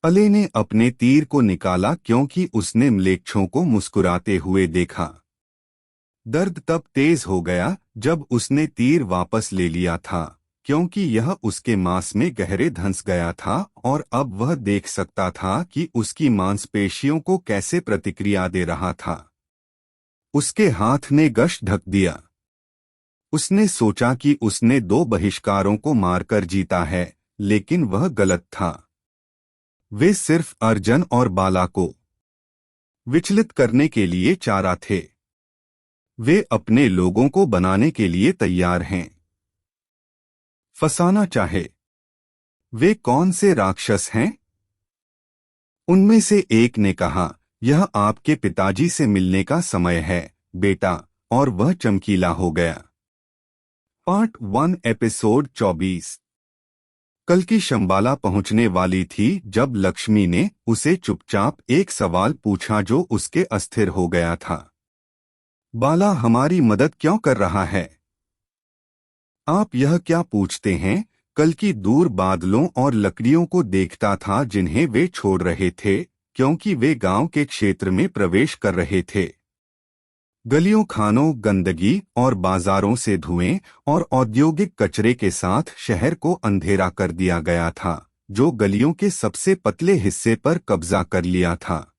S1: अले ने अपने तीर को निकाला क्योंकि उसने म्लेच्छों को मुस्कुराते हुए देखा। दर्द तब तेज हो गया जब उसने तीर वापस ले लिया था, क्योंकि यह उसके मांस में गहरे धंस गया था और अब वह देख सकता था कि उसकी मांसपेशियों को कैसे प्रतिक्रिया दे रहा था। उसके हाथ ने गश ढक दिया। उसने सोचा कि उसने 2 बहिष्कारों को मारकर जीता है, लेकिन वह गलत था। वे सिर्फ अर्जुन और बाला को विचलित करने के लिए चारा थे। वे अपने लोगों को बनाने के लिए तैयार हैं। फंसाना चाहे। वे कौन से राक्षस हैं? उनमें से एक ने कहा, यह आपके पिताजी से मिलने का समय है, बेटा, और वह चमकीला हो गया। Part 1 episode 24। कल की शंबाला पहुंचने वाली थी जब लक्ष्मी ने उसे चुपचाप एक सवाल पूछा जो उसके अस्थिर हो गया था। बाला हमारी मदद क्यों कर रहा है? आप यह क्या पूछते हैं? कल्कि दूर बादलों और लकड़ियों को देखता था जिन्हें वे छोड़ रहे थे, क्योंकि वे गांव के क्षेत्र में प्रवेश कर रहे थे। गलियों, खानों, गंदगी और बाजारों से धुएं और औद्योगिक कचरे के साथ शहर को अंधेरा कर दिया गया था, जो गलियों के सबसे पतले हिस्से पर कब्जा कर लिया था।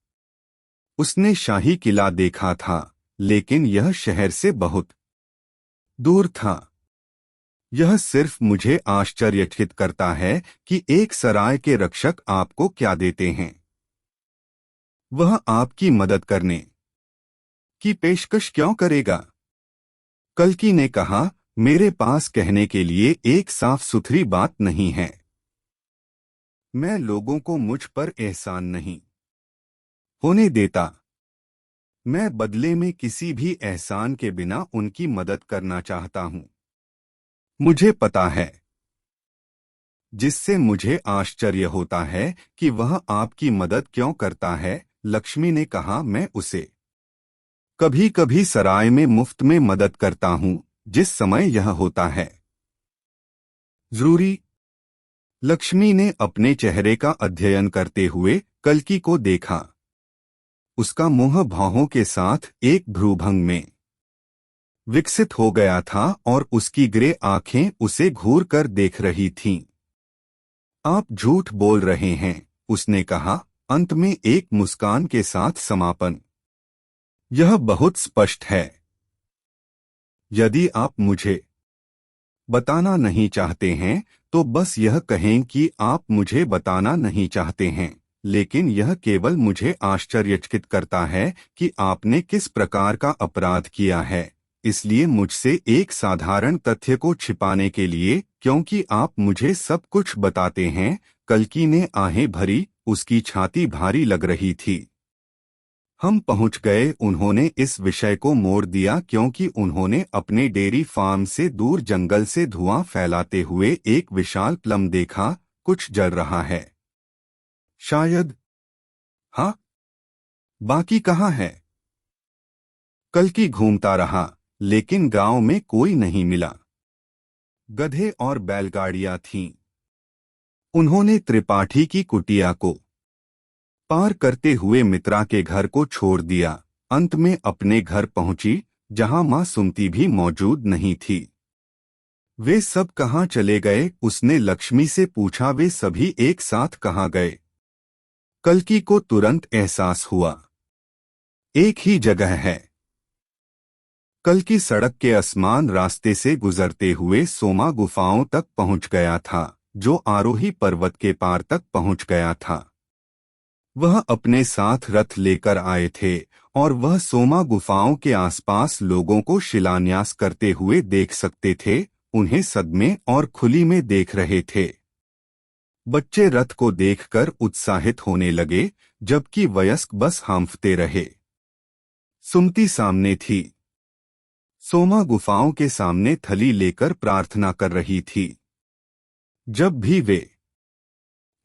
S1: उसने शाही किला देखा था, लेकिन यह शहर से बहुत दूर था। यह सिर्फ मुझे आश्चर्यचकित करता है कि एक सराय के रक्षक आपको क्या देते हैं। वह आपकी मदद करने की पेशकश क्यों करेगा? कल्कि ने कहा, मेरे पास कहने के लिए एक साफ सुथरी बात नहीं है। मैं लोगों को मुझ पर एहसान नहीं होने देता। मैं बदले में किसी भी एहसान के बिना उनकी मदद करना चाहता हूं। मुझे पता है, जिससे मुझे आश्चर्य होता है कि वह आपकी मदद क्यों करता है। लक्ष्मी ने कहा, मैं उसे कभी कभी सराय में मुफ्त में मदद करता हूं, जिस समय यह होता है जरूरी। लक्ष्मी ने अपने चेहरे का अध्ययन करते हुए कल्कि को देखा। उसका मुंह भौहों के साथ एक भ्रूभंग में विकसित हो गया था और उसकी ग्रे आंखें उसे घूर कर देख रही थीं। आप झूठ बोल रहे हैं, उसने कहा, अंत में एक मुस्कान के साथ समापन। यह बहुत स्पष्ट है। यदि आप मुझे बताना नहीं चाहते हैं, तो बस यह कहें कि आप मुझे बताना नहीं चाहते हैं, लेकिन यह केवल मुझे आश्चर्यचकित करता है कि आपने किस प्रकार का अपराध किया है। इसलिए मुझसे एक साधारण तथ्य को छिपाने के लिए, क्योंकि आप मुझे सब कुछ बताते हैं। कल्कि ने आहें भरी, उसकी छाती भारी लग रही थी। हम पहुंच गए। उन्होंने इस विषय को मोड़ दिया क्योंकि उन्होंने अपने डेयरी फार्म से दूर जंगल से धुआं फैलाते हुए एक विशाल प्लम देखा। कुछ जल रहा है शायद। हाँ, बाकी कहाँ है? कल्कि घूमता रहा, लेकिन गांव में कोई नहीं मिला। गधे और बैलगाड़ियां थीं। उन्होंने त्रिपाठी की कुटिया को पार करते हुए मित्रा के घर को छोड़ दिया। अंत में अपने घर पहुंची, जहां मां सुमती भी मौजूद नहीं थी। वे सब कहां चले गए? उसने लक्ष्मी से पूछा। वे सभी एक साथ कहां गए? कल्कि को तुरंत एहसास हुआ, एक ही जगह है। कल्कि सड़क के आसमान रास्ते से गुजरते हुए सोमा गुफाओं तक पहुंच गया था, जो आरोही पर्वत के पार तक पहुंच गया था। वह अपने साथ रथ लेकर आए थे और वह सोमा गुफाओं के आसपास लोगों को शिलान्यास करते हुए देख सकते थे। उन्हें सदमे और खुली में देख रहे थे। बच्चे रथ को देखकर उत्साहित होने लगे, जबकि वयस्क बस हांफते रहे। सुमती सामने थी। सोमा गुफाओं के सामने थली लेकर प्रार्थना कर रही थी। जब भी वे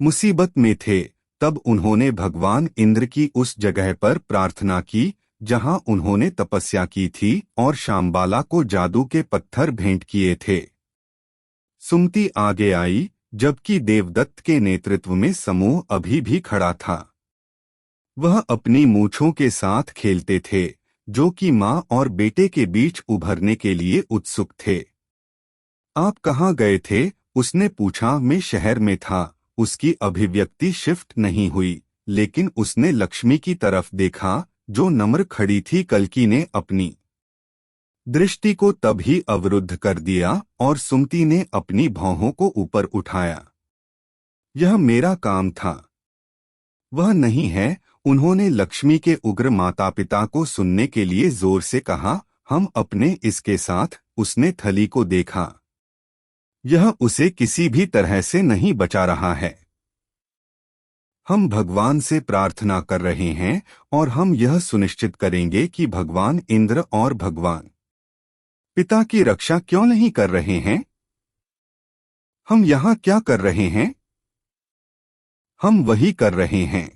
S1: मुसीबत में थे, तब उन्होंने भगवान इंद्र की उस जगह पर प्रार्थना की जहां उन्होंने तपस्या की थी और शांबाला को जादू के पत्थर भेंट किए थे। सुमती आगे आई, जबकि देवदत्त के नेतृत्व में समूह अभी भी खड़ा था। वह अपनी मूंछों के साथ खेलते थे, जो कि मां और बेटे के बीच उभरने के लिए उत्सुक थे। आप कहाँ गए थे? उसने पूछा। मैं शहर में था। उसकी अभिव्यक्ति शिफ्ट नहीं हुई, लेकिन उसने लक्ष्मी की तरफ देखा, जो नम्र खड़ी थी। कल्कि ने अपनी दृष्टि को तभी अवरुद्ध कर दिया और सुमती ने अपनी भौहों को ऊपर उठाया। यह मेरा काम था, वह नहीं है। उन्होंने लक्ष्मी के उग्र माता पिता को सुनने के लिए जोर से कहा। हम अपने इसके साथ। उसने थली को देखा। यह उसे किसी भी तरह से नहीं बचा रहा है। हम भगवान से प्रार्थना कर रहे हैं और हम यह सुनिश्चित करेंगे कि भगवान इंद्र और भगवान पिता की रक्षा क्यों नहीं कर रहे हैं? हम यहाँ क्या कर रहे हैं? हम वही कर रहे हैं।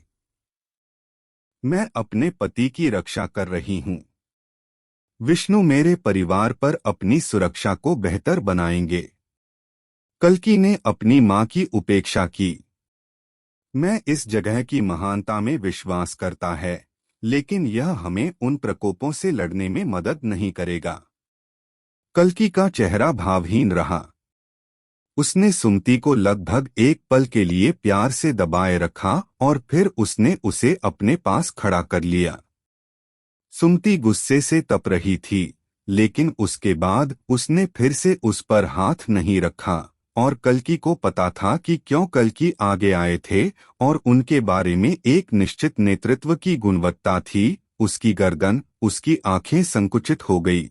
S1: मैं अपने पति की रक्षा कर रही हूँ। विष्णु मेरे परिवार पर अपनी सुरक्षा को बेहतर बनाएंगे। कल्कि ने अपनी मां की उपेक्षा की। मैं इस जगह की महानता में विश्वास करता है, लेकिन यह हमें उन प्रकोपों से लड़ने में मदद नहीं करेगा। कल्कि का चेहरा भावहीन रहा। उसने सुमति को लगभग एक पल के लिए प्यार से दबाए रखा और फिर उसने उसे अपने पास खड़ा कर लिया। सुमति गुस्से से तप रही थी, लेकिन उसके बाद उसने फिर से उस पर हाथ नहीं रखा, और कल्कि को पता था कि क्यों कल्कि आगे आए थे, और उनके बारे में एक निश्चित नेतृत्व की गुणवत्ता थी। उसकी गर्दन, उसकी आंखें संकुचित हो गई।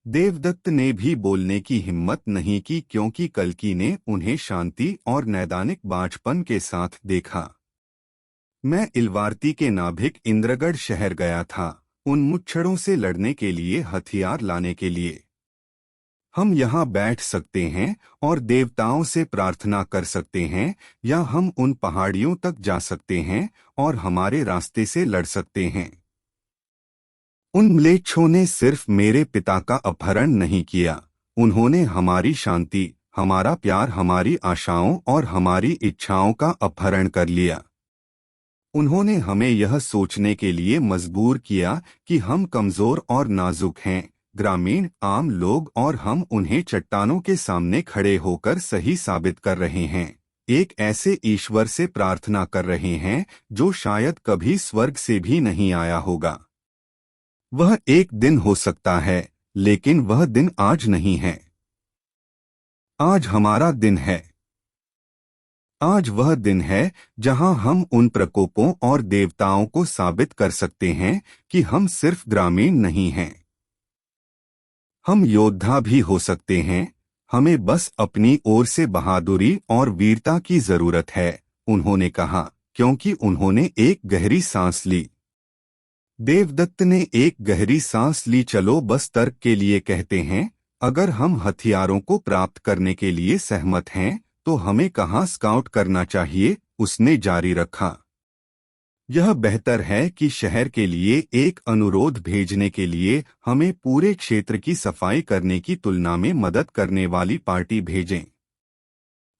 S1: देवदत्त ने भी बोलने की हिम्मत नहीं की क्योंकि कल्कि ने उन्हें शांति और नैदानिक बाझपन के साथ देखा। मैं इलवार्ती के नाभिक इंद्रगढ़ शहर गया था, उन मुच्छड़ों से लड़ने के लिए हथियार लाने के लिए। हम यहाँ बैठ सकते हैं और देवताओं से प्रार्थना कर सकते हैं, या हम उन पहाड़ियों तक जा सकते हैं और हमारे रास्ते से लड़ सकते हैं। उन म्लेच्छों ने सिर्फ मेरे पिता का अपहरण नहीं किया, उन्होंने हमारी शांति, हमारा प्यार, हमारी आशाओं और हमारी इच्छाओं का अपहरण कर लिया। उन्होंने हमें यह सोचने के लिए मजबूर किया कि हम कमजोर और नाजुक हैं, ग्रामीण आम लोग, और हम उन्हें चट्टानों के सामने खड़े होकर सही साबित कर रहे हैं, एक ऐसे ईश्वर से प्रार्थना कर रहे हैं जो शायद कभी स्वर्ग से भी नहीं आया होगा। वह एक दिन हो सकता है, लेकिन वह दिन आज नहीं है। आज हमारा दिन है। आज वह दिन है जहां हम उन प्रकोपों और देवताओं को साबित कर सकते हैं कि हम सिर्फ ग्रामीण नहीं हैं, हम योद्धा भी हो सकते हैं। हमें बस अपनी ओर से बहादुरी और वीरता की जरूरत है, उन्होंने कहा, क्योंकि उन्होंने एक गहरी सांस ली। देवदत्त ने एक गहरी सांस ली। चलो बस तर्क के लिए कहते हैं, अगर हम हथियारों को प्राप्त करने के लिए सहमत हैं, तो हमें कहाँ स्काउट करना चाहिए, उसने जारी रखा। यह बेहतर है कि शहर के लिए एक अनुरोध भेजने के लिए हमें पूरे क्षेत्र की सफाई करने की तुलना में मदद करने वाली पार्टी भेजें।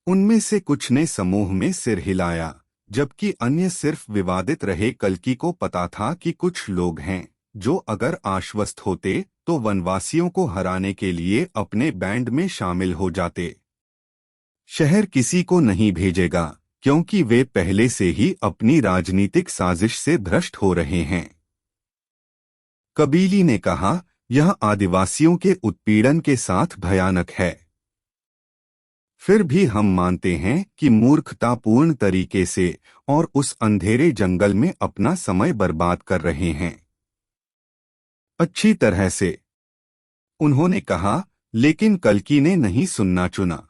S1: उनमें से कुछ ने समूह में सिर हिलाया, जबकि अन्य सिर्फ विवादित रहे। कल्कि को पता था कि कुछ लोग हैं जो अगर आश्वस्त होते तो वनवासियों को हराने के लिए अपने बैंड में शामिल हो जाते। शहर किसी को नहीं भेजेगा, क्योंकि वे पहले से ही अपनी राजनीतिक साजिश से भ्रष्ट हो रहे हैं। कबीली ने कहा, यह आदिवासियों के उत्पीड़न के साथ भयानक है। फिर भी हम मानते हैं कि मूर्खतापूर्ण तरीके से और उस अंधेरे जंगल में अपना समय बर्बाद कर रहे हैं। अच्छी तरह से, उन्होंने कहा, लेकिन कल्कि ने नहीं सुनना चुना।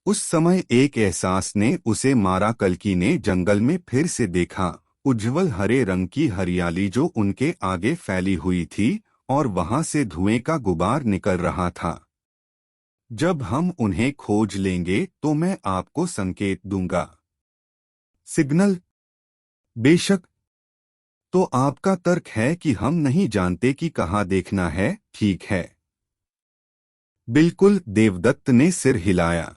S1: उस समय एक एहसास ने उसे मारा। कल्कि ने जंगल में फिर से देखा, उज्ज्वल हरे रंग की हरियाली जो उनके आगे फैली हुई थी, और वहां से धुएं का गुबार निकल रहा था। जब हम उन्हें खोज लेंगे तो मैं आपको संकेत दूंगा। सिग्नल? बेशक। तो आपका तर्क है कि हम नहीं जानते कि कहाँ देखना है, ठीक है? बिल्कुल, देवदत्त ने सिर हिलाया।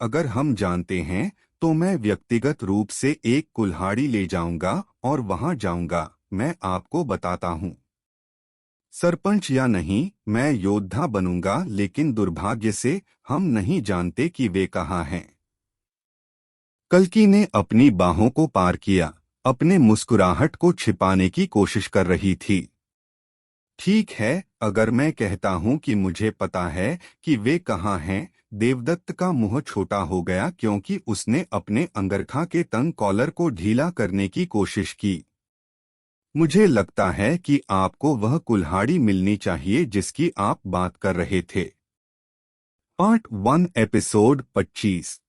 S1: अगर हम जानते हैं तो मैं व्यक्तिगत रूप से एक कुल्हाड़ी ले जाऊंगा और वहां जाऊंगा, मैं आपको बताता हूं। सरपंच या नहीं, मैं योद्धा बनूंगा, लेकिन दुर्भाग्य से हम नहीं जानते कि वे कहाँ हैं। कल्कि ने अपनी बाहों को पार किया, अपने मुस्कुराहट को छिपाने की कोशिश कर रही थी। ठीक है, अगर मैं कहता हूं कि मुझे पता है कि वे कहाँ हैं। देवदत्त का मुंह छोटा हो गया क्योंकि उसने अपने अंगरखा के तंग कॉलर को ढीला करने की कोशिश की। मुझे लगता है कि आपको वह कुल्हाड़ी मिलनी चाहिए जिसकी आप बात कर रहे थे। Part 1 episode 25।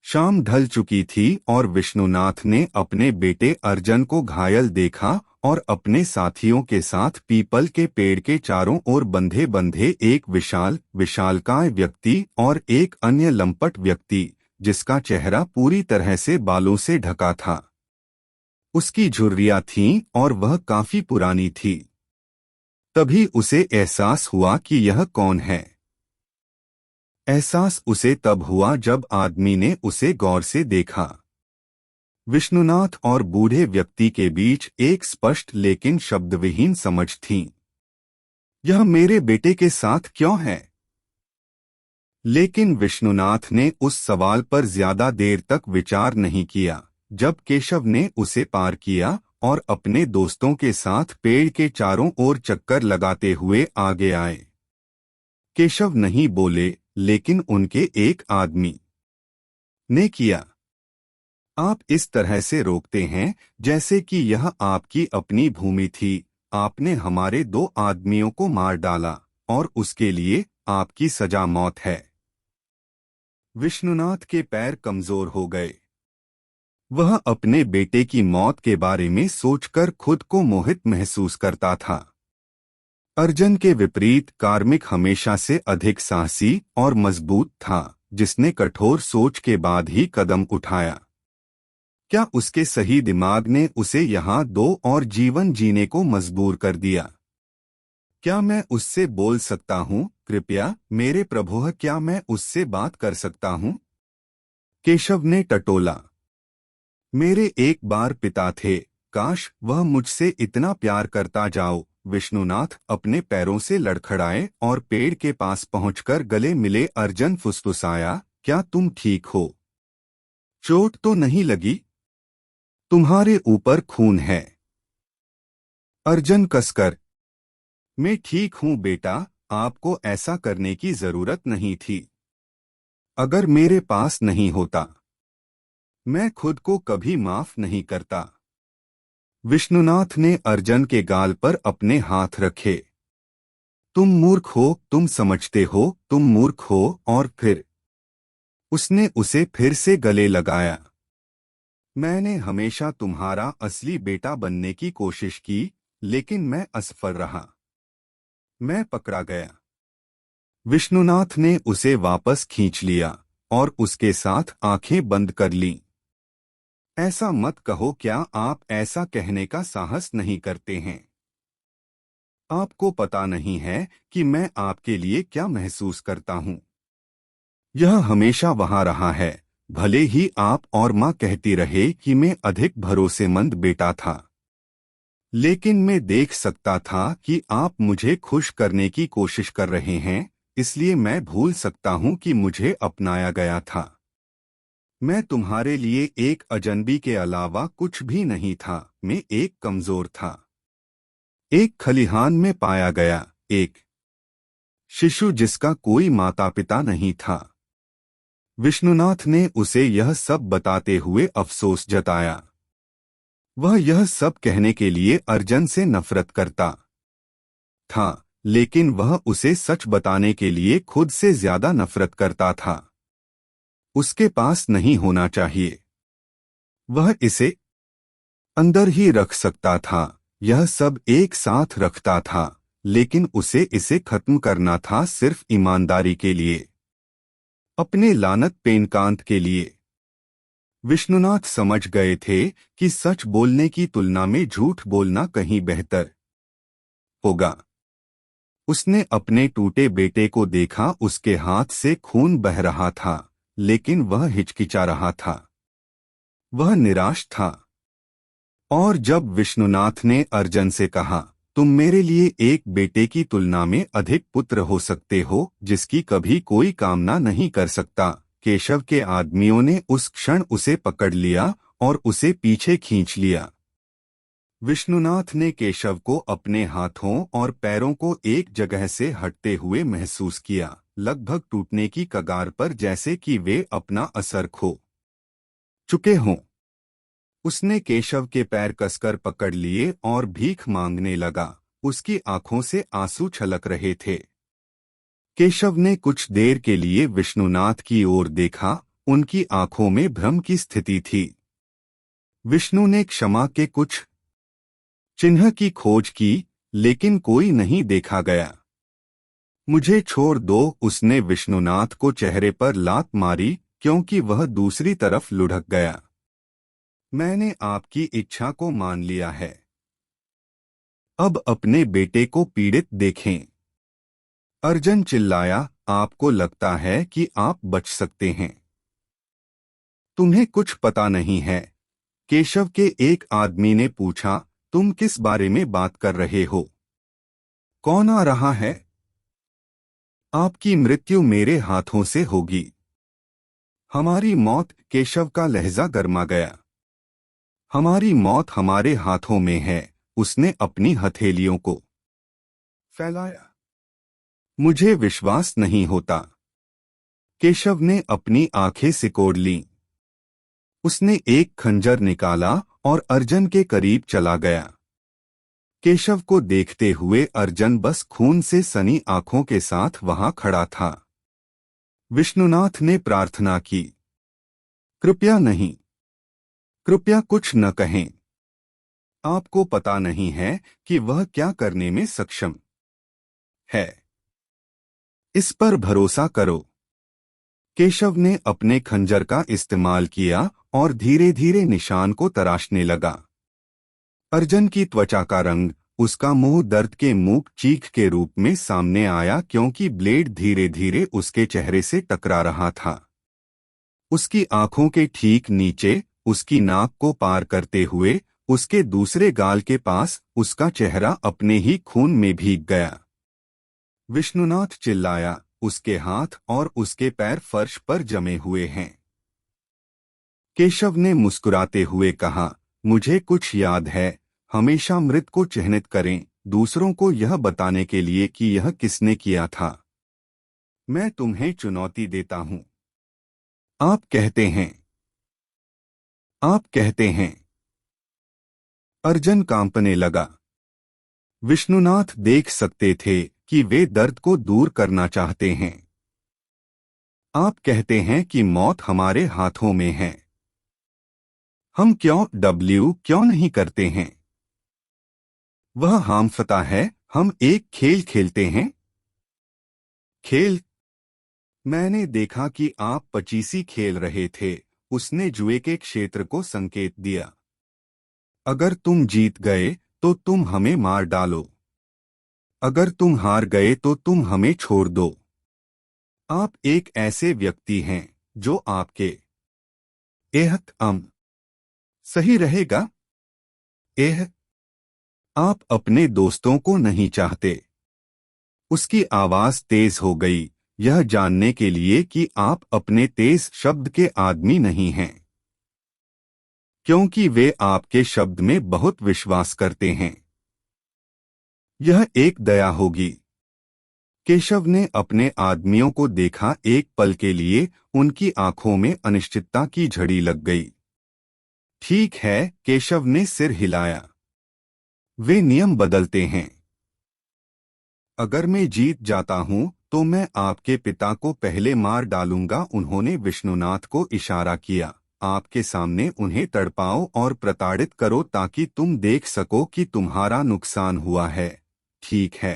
S1: शाम ढल चुकी थी और विष्णुनाथ ने अपने बेटे अर्जन को घायल देखा और अपने साथियों के साथ पीपल के पेड़ के चारों ओर बंधे बंधे एक विशालकाय व्यक्ति और एक अन्य लंपट व्यक्ति, जिसका चेहरा पूरी तरह से बालों से ढका था। उसकी झुर्रियां थीं और वह काफी पुरानी थी। तभी उसे एहसास हुआ कि यह कौन है। एहसास उसे तब हुआ जब आदमी ने उसे गौर से देखा। विष्णुनाथ और बूढ़े व्यक्ति के बीच एक स्पष्ट लेकिन शब्दविहीन समझ थी। यह मेरे बेटे के साथ क्यों है? लेकिन विष्णुनाथ ने उस सवाल पर ज्यादा देर तक विचार नहीं किया। जब केशव ने उसे पार किया और अपने दोस्तों के साथ पेड़ के चारों ओर चक्कर लगाते हुए आगे आए। केशव नहीं बोले, लेकिन उनके एक आदमी ने किया। आप इस तरह से रोकते हैं जैसे कि यह आपकी अपनी भूमि थी। आपने हमारे 2 आदमियों को मार डाला और उसके लिए आपकी सजा मौत है। विष्णुनाथ के पैर कमजोर हो गए। वह अपने बेटे की मौत के बारे में सोचकर खुद को मोहित महसूस करता था। अर्जुन के विपरीत कार्मिक हमेशा से अधिक साहसी और मजबूत था, जिसने कठोर सोच के बाद ही कदम उठाया। क्या उसके सही दिमाग ने उसे यहाँ 2 और जीवन जीने को मजबूर कर दिया? क्या मैं उससे बोल सकता हूँ, कृपया मेरे प्रभु, क्या मैं उससे बात कर सकता हूँ? केशव ने टटोला। मेरे एक बार पिता थे, काश वह मुझसे इतना प्यार करता। जाओ। विष्णुनाथ अपने पैरों से लड़खड़ाए और पेड़ के पास पहुंचकर गले मिले। अर्जुन फुसफुसाया, क्या तुम ठीक हो? चोट तो नहीं लगी? तुम्हारे ऊपर खून है। अर्जुन कसकर, मैं ठीक हूं बेटा, आपको ऐसा करने की जरूरत नहीं थी। अगर मेरे पास नहीं होता, मैं खुद को कभी माफ नहीं करता। विष्णुनाथ ने अर्जुन के गाल पर अपने हाथ रखे। तुम मूर्ख हो, तुम समझते हो तुम मूर्ख हो। और फिर उसने उसे फिर से गले लगाया। मैंने हमेशा तुम्हारा असली बेटा बनने की कोशिश की, लेकिन मैं असफल रहा। मैं पकड़ा गया। विष्णुनाथ ने उसे वापस खींच लिया और उसके साथ आंखें बंद कर लीं। ऐसा मत कहो, क्या आप ऐसा कहने का साहस नहीं करते हैं? आपको पता नहीं है कि मैं आपके लिए क्या महसूस करता हूँ। यह हमेशा वहां रहा है, भले ही आप और माँ कहती रहे कि मैं अधिक भरोसेमंद बेटा था। लेकिन मैं देख सकता था कि आप मुझे खुश करने की कोशिश कर रहे हैं, इसलिए मैं भूल सकता हूँ कि मुझे अपनाया गया था। मैं तुम्हारे लिए एक अजनबी के अलावा कुछ भी नहीं था। मैं एक कमजोर था, एक खलिहान में पाया गया, एक शिशु जिसका कोई माता पिता नहीं था। विष्णुनाथ ने उसे यह सब बताते हुए अफसोस जताया। वह यह सब कहने के लिए अर्जुन से नफरत करता था, लेकिन वह उसे सच बताने के लिए खुद से ज्यादा नफरत करता था। उसके पास नहीं होना चाहिए। वह इसे अंदर ही रख सकता था, यह सब एक साथ रखता था, लेकिन उसे इसे खत्म करना था, सिर्फ ईमानदारी के लिए, अपने लानत पेनकांत के लिए। विष्णुनाथ समझ गए थे कि सच बोलने की तुलना में झूठ बोलना कहीं बेहतर होगा। उसने अपने टूटे बेटे को देखा। उसके हाथ से खून बह रहा था, लेकिन वह हिचकिचा रहा था। वह निराश था। और जब विष्णुनाथ ने अर्जुन से कहा, तुम मेरे लिए एक बेटे की तुलना में अधिक पुत्र हो सकते हो, जिसकी कभी कोई कामना नहीं कर सकता, केशव के आदमियों ने उस क्षण उसे पकड़ लिया और उसे पीछे खींच लिया। विष्णुनाथ ने केशव को अपने हाथों और पैरों को एक जगह से हटते हुए महसूस किया, लगभग टूटने की कगार पर, जैसे कि वे अपना असर खो चुके हों। उसने केशव के पैर कसकर पकड़ लिए और भीख मांगने लगा। उसकी आंखों से आंसू छलक रहे थे। केशव ने कुछ देर के लिए विष्णुनाथ की ओर देखा। उनकी आंखों में भ्रम की स्थिति थी। विष्णु ने क्षमा के कुछ चिन्ह की खोज की, लेकिन कोई नहीं देखा गया। मुझे छोड़ दो, उसने विष्णुनाथ को चेहरे पर लात मारी, क्योंकि वह दूसरी तरफ लुढ़क गया। मैंने आपकी इच्छा को मान लिया है। अब अपने बेटे को पीड़ित देखें। अर्जुन चिल्लाया, आपको लगता है कि आप बच सकते हैं। तुम्हें कुछ पता नहीं है, केशव के एक आदमी ने पूछा। तुम किस बारे में बात कर रहे हो? कौन आ रहा है? आपकी मृत्यु मेरे हाथों से होगी। हमारी मौत, केशव का लहजा गर्मा गया। हमारी मौत हमारे हाथों में है। उसने अपनी हथेलियों को फैलाया। मुझे विश्वास नहीं होता। केशव ने अपनी आंखें सिकोड़ लीं। उसने एक खंजर निकाला और अर्जुन के करीब चला गया। केशव को देखते हुए अर्जुन बस खून से सनी आंखों के साथ वहां खड़ा था। विष्णुनाथ ने प्रार्थना की, कृपया नहीं, कृपया कुछ न कहें। आपको पता नहीं है कि वह क्या करने में सक्षम है। इस पर भरोसा करो। केशव ने अपने खंजर का इस्तेमाल किया और धीरे धीरे निशान को तराशने लगा। अर्जुन की त्वचा का रंग, उसका मुंह दर्द के मूक चीख के रूप में सामने आया क्योंकि ब्लेड धीरे धीरे उसके चेहरे से टकरा रहा था। उसकी आंखों के ठीक नीचे, उसकी नाक को पार करते हुए, उसके दूसरे गाल के पास, उसका चेहरा अपने ही खून में भीग गया। विष्णुनाथ चिल्लाया, उसके हाथ और उसके पैर फर्श पर जमे हुए हैं। केशव ने मुस्कुराते हुए कहा, मुझे कुछ याद है। हमेशा मृत को चिह्नित करें, दूसरों को यह बताने के लिए कि यह किसने किया था। मैं तुम्हें चुनौती देता हूं। आप कहते हैं। आप कहते हैं। अर्जुन कांपने लगा। विष्णुनाथ देख सकते थे कि वे दर्द को दूर करना चाहते हैं। आप कहते हैं कि मौत हमारे हाथों में है। हम क्यों नहीं करते हैं? वह हामफता है। हम एक खेल खेलते हैं। खेल? मैंने देखा कि आप पचीसी खेल रहे थे। उसने जुए के क्षेत्र को संकेत दिया। अगर तुम जीत गए तो तुम हमें मार डालो। अगर तुम हार गए तो तुम हमें छोड़ दो। आप एक ऐसे व्यक्ति हैं जो आपके सही रहेगा। एह, आप अपने दोस्तों को नहीं चाहते। उसकी आवाज तेज हो गई, यह जानने के लिए कि आप अपने तेज शब्द के आदमी नहीं हैं, क्योंकि वे आपके शब्द में बहुत विश्वास करते हैं। यह एक दया होगी। केशव ने अपने आदमियों को देखा। एक पल के लिए उनकी आंखों में अनिश्चितता की झड़ी लग गई। ठीक है, केशव ने सिर हिलाया। वे नियम बदलते हैं। अगर मैं जीत जाता हूं तो मैं आपके पिता को पहले मार डालूंगा। उन्होंने विष्णुनाथ को इशारा किया। आपके सामने उन्हें तड़पाओ और प्रताड़ित करो ताकि तुम देख सको कि तुम्हारा नुकसान हुआ है। ठीक है।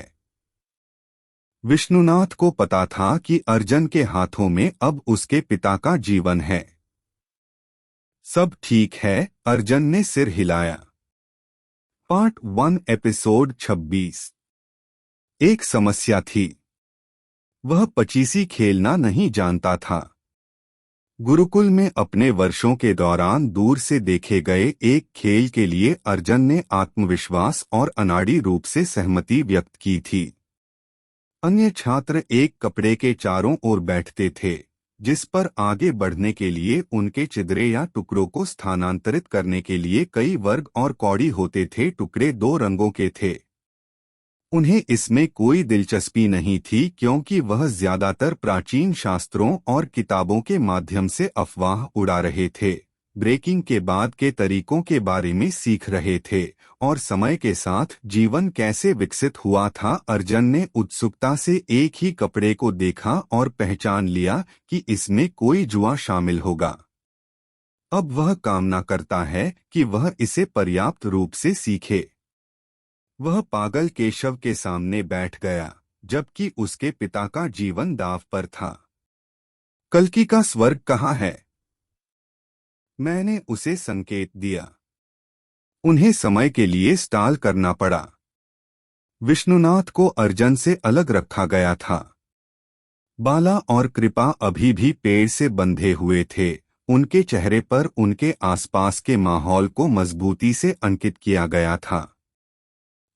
S1: विष्णुनाथ को पता था कि अर्जुन के हाथों में अब उसके पिता का जीवन है। सब ठीक है, अर्जुन ने सिर हिलाया। Part 1 episode 26। एक समस्या थी। वह पचीसी खेलना नहीं जानता था। गुरुकुल में अपने वर्षों के दौरान दूर से देखे गए एक खेल के लिए अर्जुन ने आत्मविश्वास और अनाड़ी रूप से सहमति व्यक्त की थी। अन्य छात्र एक कपड़े के चारों ओर बैठते थे, जिस पर आगे बढ़ने के लिए उनके छिद्रे या टुकड़ों को स्थानांतरित करने के लिए कई वर्ग और कौड़ी होते थे। टुकड़े 2 रंगों के थे। उन्हें इसमें कोई दिलचस्पी नहीं थी क्योंकि वह ज्यादातर प्राचीन शास्त्रों और किताबों के माध्यम से अफवाह उड़ा रहे थे, ब्रेकिंग के बाद के तरीकों के बारे में सीख रहे थे और समय के साथ जीवन कैसे विकसित हुआ था। अर्जुन ने उत्सुकता से एक ही कपड़े को देखा और पहचान लिया कि इसमें कोई जुआ शामिल होगा। अब वह कामना करता है कि वह इसे पर्याप्त रूप से सीखे। वह पागल केशव के सामने बैठ गया, जबकि उसके पिता का जीवन दांव पर था। कल्कि का स्वर्ग कहाँ है? मैंने उसे संकेत दिया। उन्हें समय के लिए स्टाल करना पड़ा। विष्णुनाथ को अर्जुन से अलग रखा गया था। बाला और कृपा अभी भी पेड़ से बंधे हुए थे। उनके चेहरे पर उनके आसपास के माहौल को मजबूती से अंकित किया गया था।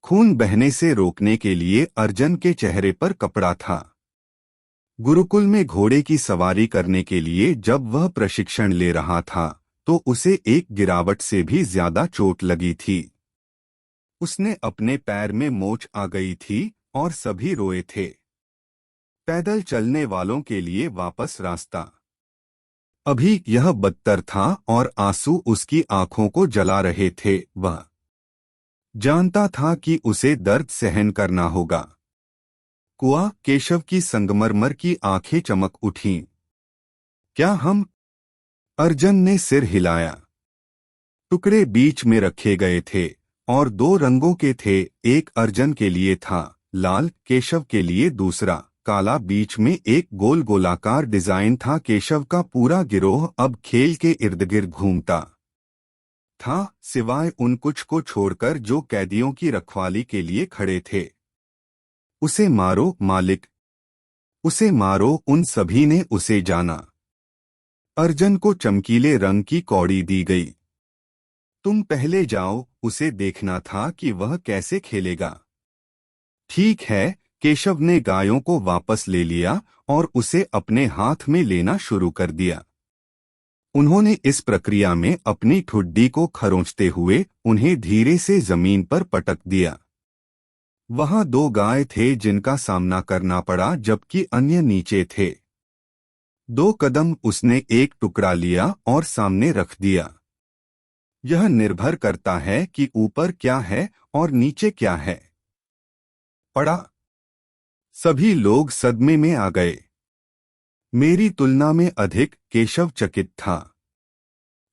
S1: खून बहने से रोकने के लिए अर्जुन के चेहरे पर कपड़ा था। गुरुकुल में घोड़े की सवारी करने के लिए जब वह प्रशिक्षण ले रहा था तो उसे एक गिरावट से भी ज्यादा चोट लगी थी। उसने अपने पैर में मोच आ गई थी और सभी रोए थे। पैदल चलने वालों के लिए वापस रास्ता। अभी यह बदतर था और आंसू उसकी आंखों को जला रहे थे। वह जानता था कि उसे दर्द सहन करना होगा। कुआ केशव की संगमरमर की आंखें चमक उठीं। क्या हम? अर्जुन ने सिर हिलाया। टुकड़े बीच में रखे गए थे और दो रंगों के थे। एक अर्जुन के लिए था लाल, केशव के लिए दूसरा काला। बीच में एक गोल गोलाकार डिजाइन था। केशव का पूरा गिरोह अब खेल के इर्द गिर्द घूमता था, सिवाय उन कुछ को छोड़कर जो कैदियों की रखवाली के लिए खड़े थे। उसे मारो मालिक, उसे मारो। उन सभी ने उसे जाना। अर्जुन को चमकीले रंग की कौड़ी दी गई। तुम पहले जाओ, उसे देखना था कि वह कैसे खेलेगा। ठीक है। केशव ने गायों को वापस ले लिया और उसे अपने हाथ में लेना शुरू कर दिया। उन्होंने इस प्रक्रिया में अपनी ठुड्डी को खरोंचते हुए उन्हें धीरे से जमीन पर पटक दिया। वहां दो गाय थे जिनका सामना करना पड़ा जबकि अन्य नीचे थे। दो कदम उसने एक टुकड़ा लिया और सामने रख दिया। यह निर्भर करता है कि ऊपर क्या है और नीचे क्या है। पड़ा। सभी लोग सदमे में आ गए। मेरी तुलना में अधिक, केशव चकित था।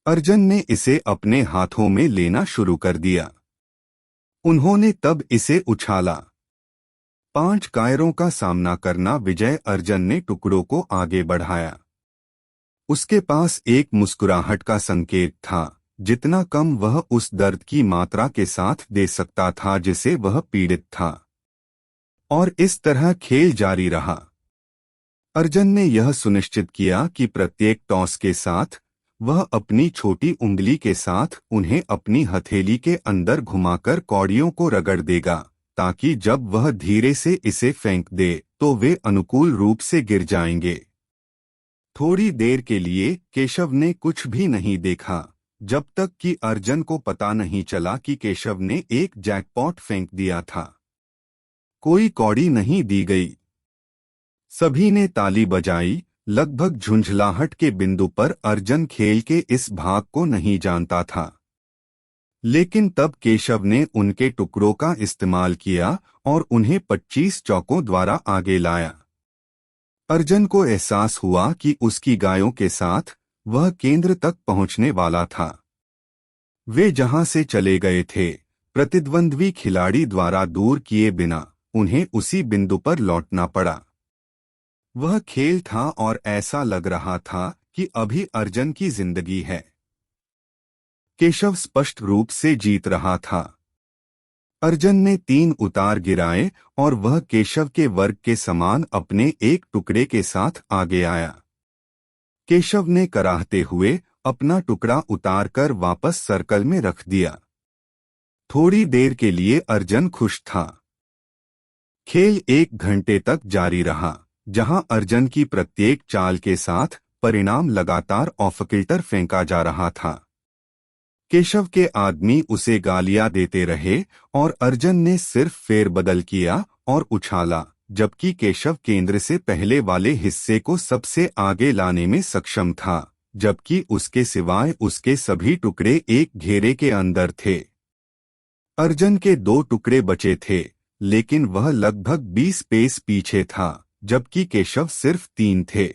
S1: अर्जुन ने इसे अपने हाथों में लेना शुरू कर दिया। उन्होंने तब इसे उछाला। 5 कायरों का सामना करना विजय। अर्जुन ने टुकड़ों को आगे बढ़ाया। उसके पास एक मुस्कुराहट का संकेत था। जितना कम वह उस दर्द की मात्रा के साथ दे सकता था जिसे वह पीड़ित था। और इस तरह खेल जारी रहा। अर्जुन ने यह सुनिश्चित किया कि प्रत्येक टॉस के साथ वह अपनी छोटी उंगली के साथ उन्हें अपनी हथेली के अंदर घुमाकर कौड़ियों को रगड़ देगा, ताकि जब वह धीरे से इसे फेंक दे तो वे अनुकूल रूप से गिर जाएंगे। थोड़ी देर के लिए केशव ने कुछ भी नहीं देखा, जब तक कि अर्जुन को पता नहीं चला कि केशव ने एक जैकपॉट फेंक दिया था। कोई कौड़ी नहीं दी गई। सभी ने ताली बजाई। लगभग झुंझलाहट के बिंदु पर अर्जुन खेल के इस भाग को नहीं जानता था, लेकिन तब केशव ने उनके टुकड़ों का इस्तेमाल किया और उन्हें 25 चौकों द्वारा आगे लाया। अर्जुन को एहसास हुआ कि उसकी गायों के साथ वह केंद्र तक पहुंचने वाला था। वे जहां से चले गए थे, प्रतिद्वंद्वी खिलाड़ी द्वारा दूर किए बिना उन्हें उसी बिंदु पर लौटना पड़ा। वह खेल था और ऐसा लग रहा था कि अभी अर्जुन की जिंदगी है। केशव स्पष्ट रूप से जीत रहा था। अर्जुन ने 3 उतार गिराए और वह केशव के वर्ग के समान अपने एक टुकड़े के साथ आगे आया। केशव ने कराहते हुए अपना टुकड़ा उतारकर वापस सर्कल में रख दिया। थोड़ी देर के लिए अर्जुन खुश था। खेल 1 घंटे तक जारी रहा, जहां अर्जुन की प्रत्येक चाल के साथ परिणाम लगातार ऑफकिल्टर फेंका जा रहा था। केशव के आदमी उसे गालियां देते रहे और अर्जुन ने सिर्फ फेरबदल किया और उछाला, जबकि केशव केंद्र से पहले वाले हिस्से को सबसे आगे लाने में सक्षम था, जबकि उसके सिवाय उसके सभी टुकड़े एक घेरे के अंदर थे। अर्जुन के 2 टुकड़े बचे थे, लेकिन वह लगभग 20 पेस पीछे था, जबकि केशव सिर्फ 3 थे।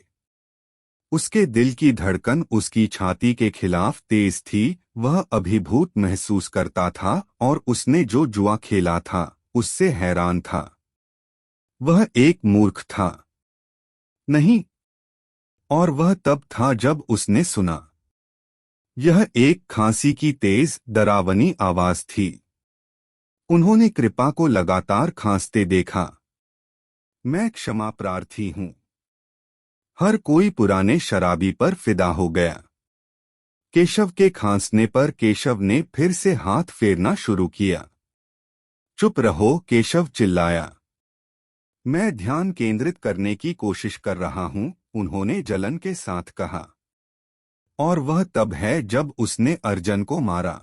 S1: उसके दिल की धड़कन उसकी छाती के खिलाफ तेज थी। वह अभिभूत महसूस करता था और उसने जो जुआ खेला था उससे हैरान था। वह एक मूर्ख था। नहीं। और वह तब था जब उसने सुना। यह एक खांसी की तेज डरावनी आवाज थी। उन्होंने कृपा को लगातार खांसते देखा। मैं क्षमा प्रार्थी हूं। हर कोई पुराने शराबी पर फिदा हो गया। केशव के खांसने पर केशव ने फिर से हाथ फेरना शुरू किया। चुप रहो, केशव चिल्लाया। मैं ध्यान केंद्रित करने की कोशिश कर रहा हूं, उन्होंने जलन के साथ कहा। और वह तब है जब उसने अर्जुन को मारा।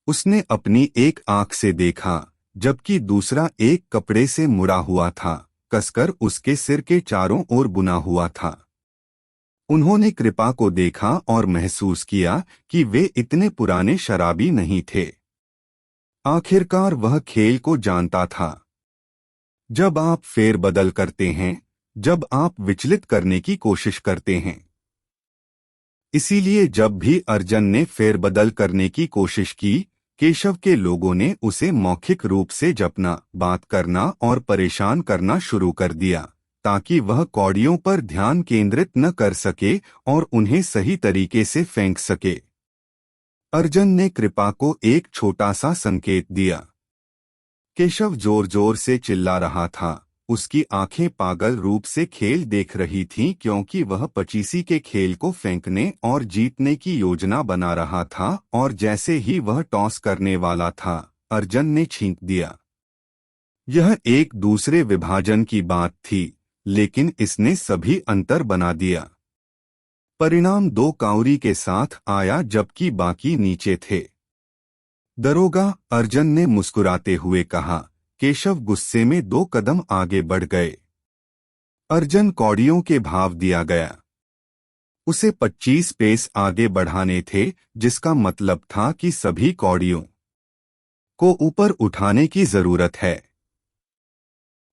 S1: उसने अपनी एक आंख से देखा, जबकि दूसरा एक कपड़े से मुड़ा हुआ था, कसकर उसके सिर के चारों ओर बुना हुआ था। उन्होंने कृपा को देखा और महसूस किया कि वे इतने पुराने शराबी नहीं थे। आखिरकार वह खेल को जानता था। जब आप फेरबदल करते हैं, जब आप विचलित करने की कोशिश करते हैं। इसीलिए जब भी अर्जुन ने फेरबदल करने की कोशिश की, केशव के लोगों ने उसे मौखिक रूप से जपना, बात करना और परेशान करना शुरू कर दिया, ताकि वह कौड़ियों पर ध्यान केंद्रित न कर सके और उन्हें सही तरीके से फेंक सके। अर्जुन ने कृपा को एक छोटा सा संकेत दिया। केशव जोर जोर से चिल्ला रहा था। उसकी आंखें पागल रूप से खेल देख रही थीं, क्योंकि वह पचीसी के खेल को फेंकने और जीतने की योजना बना रहा था, और जैसे ही वह टॉस करने वाला था, अर्जुन ने छींक दिया। यह एक दूसरे विभाजन की बात थी, लेकिन इसने सभी अंतर बना दिया। परिणाम 2 काउरी के साथ आया, जबकि बाकी नीचे थे। दरोगा, अर्जुन ने मुस्कुराते हुए कहा। केशव गुस्से में 2 कदम आगे बढ़ गए। अर्जुन कौड़ियों के भाव दिया गया। उसे 25 पेस आगे बढ़ाने थे, जिसका मतलब था कि सभी कौड़ियों को ऊपर उठाने की जरूरत है।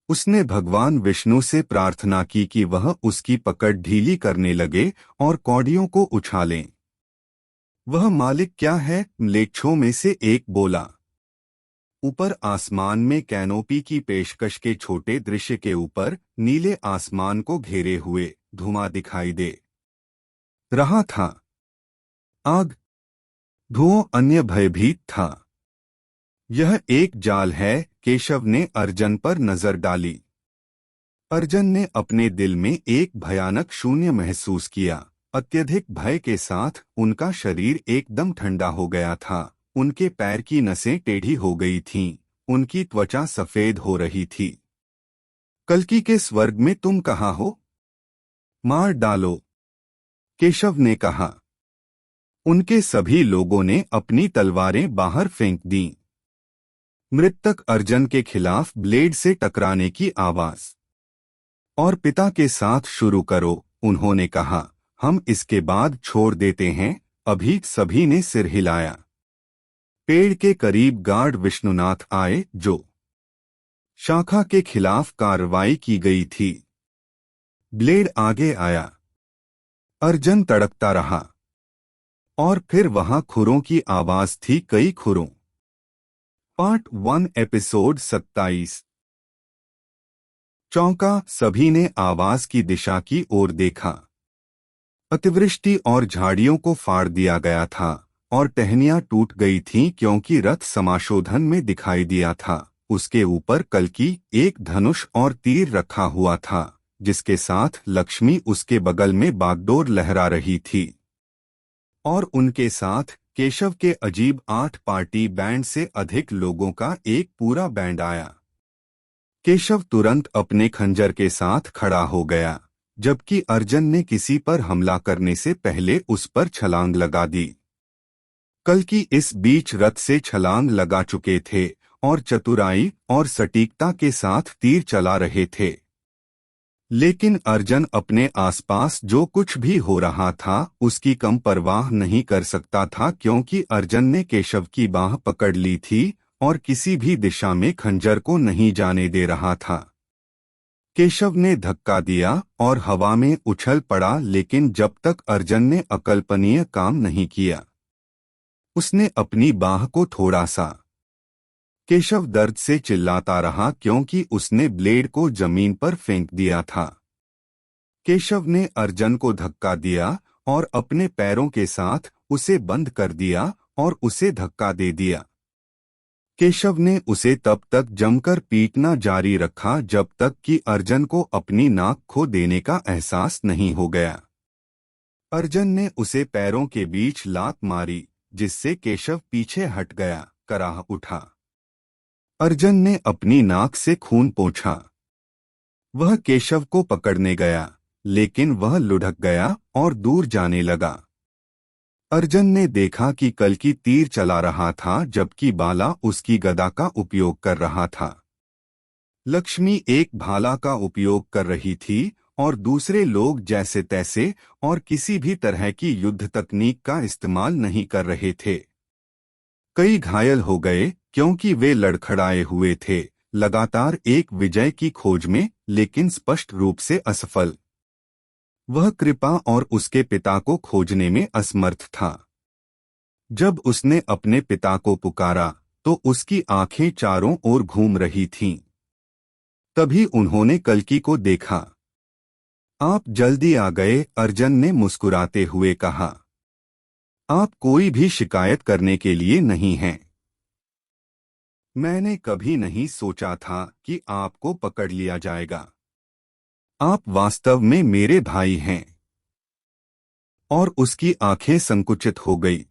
S1: उसने भगवान विष्णु से प्रार्थना की कि वह उसकी पकड़ ढीली करने लगे और कौड़ियों को उछालें। वह मालिक क्या है, म्लेच्छों में से एक बोला। ऊपर आसमान में कैनोपी की पेशकश के छोटे दृश्य के ऊपर नीले आसमान को घेरे हुए धुआं दिखाई दे रहा था। आग, धुआं अन्य भयभीत था। यह एक जाल है, केशव ने अर्जुन पर नजर डाली। अर्जुन ने अपने दिल में एक भयानक शून्य महसूस किया। अत्यधिक भय के साथ उनका शरीर एकदम ठंडा हो गया था। उनके पैर की नसें टेढ़ी हो गई थीं, उनकी त्वचा सफेद हो रही थी। कल्कि के स्वर्ग में तुम कहाँ हो? मार डालो, केशव ने कहा। उनके सभी लोगों ने अपनी तलवारें बाहर फेंक दीं। मृतक अर्जुन के खिलाफ ब्लेड से टकराने की आवाज। और पिता के साथ शुरू करो, उन्होंने कहा। हम इसके बाद छोड़ देते हैं। अभी सभी ने सिर हिलाया। पेड़ के करीब गार्ड विष्णुनाथ आए, जो शाखा के खिलाफ कार्रवाई की गई थी। ब्लेड आगे आया। अर्जुन तड़कता रहा। और फिर वहां खुरों की आवाज थी, कई खुरों। Part 1 episode 27। चौंका, सभी ने आवाज की दिशा की ओर देखा। अतिवृष्टि और झाड़ियों को फाड़ दिया गया था और टहनियां टूट गई थीं, क्योंकि रथ समाशोधन में दिखाई दिया था। उसके ऊपर कल्कि एक धनुष और तीर रखा हुआ था, जिसके साथ लक्ष्मी उसके बगल में बागडोर लहरा रही थी। और उनके साथ केशव के अजीब 8 पार्टी बैंड से अधिक लोगों का एक पूरा बैंड आया। केशव तुरंत अपने खंजर के साथ खड़ा हो गया, जबकि अर्जुन ने किसी पर हमला करने से पहले उस पर छलांग लगा दी। कल्कि इस बीच रथ से छलांग लगा चुके थे और चतुराई और सटीकता के साथ तीर चला रहे थे। लेकिन अर्जुन अपने आसपास जो कुछ भी हो रहा था उसकी कम परवाह नहीं कर सकता था, क्योंकि अर्जुन ने केशव की बाह पकड़ ली थी और किसी भी दिशा में खंजर को नहीं जाने दे रहा था। केशव ने धक्का दिया और हवा में उछल पड़ा, लेकिन जब तक अर्जुन ने अकल्पनीय काम नहीं किया। उसने अपनी बाह को थोड़ा सा। केशव दर्द से चिल्लाता रहा, क्योंकि उसने ब्लेड को जमीन पर फेंक दिया था। केशव ने अर्जुन को धक्का दिया और अपने पैरों के साथ उसे बंद कर दिया और उसे धक्का दे दिया। केशव ने उसे तब तक जमकर पीटना जारी रखा जब तक कि अर्जुन को अपनी नाक खो देने का एहसास नहीं हो गया। अर्जुन ने उसे पैरों के बीच लात मारी, जिससे केशव पीछे हट गया, कराह उठा। अर्जुन ने अपनी नाक से खून पोंछा। वह केशव को पकड़ने गया, लेकिन वह लुढ़क गया और दूर जाने लगा। अर्जुन ने देखा कि कल्कि तीर चला रहा था जबकि बाला उसकी गदा का उपयोग कर रहा था। लक्ष्मी एक भाला का उपयोग कर रही थी और दूसरे लोग जैसे तैसे और किसी भी तरह की युद्ध तकनीक का इस्तेमाल नहीं कर रहे थे। कई घायल हो गए क्योंकि वे लड़खड़ाए हुए थे, लगातार एक विजय की खोज में, लेकिन स्पष्ट रूप से असफल। वह कृपा और उसके पिता को खोजने में असमर्थ था। जब उसने अपने पिता को पुकारा तो उसकी आंखें चारों ओर घूम रही थीं। तभी उन्होंने कल्कि को देखा। आप जल्दी आ गए, अर्जुन ने मुस्कुराते हुए कहा। आप कोई भी शिकायत करने के लिए नहीं हैं। मैंने कभी नहीं सोचा था कि आपको पकड़ लिया जाएगा। आप वास्तव में मेरे भाई हैं। और उसकी आंखें संकुचित हो गई।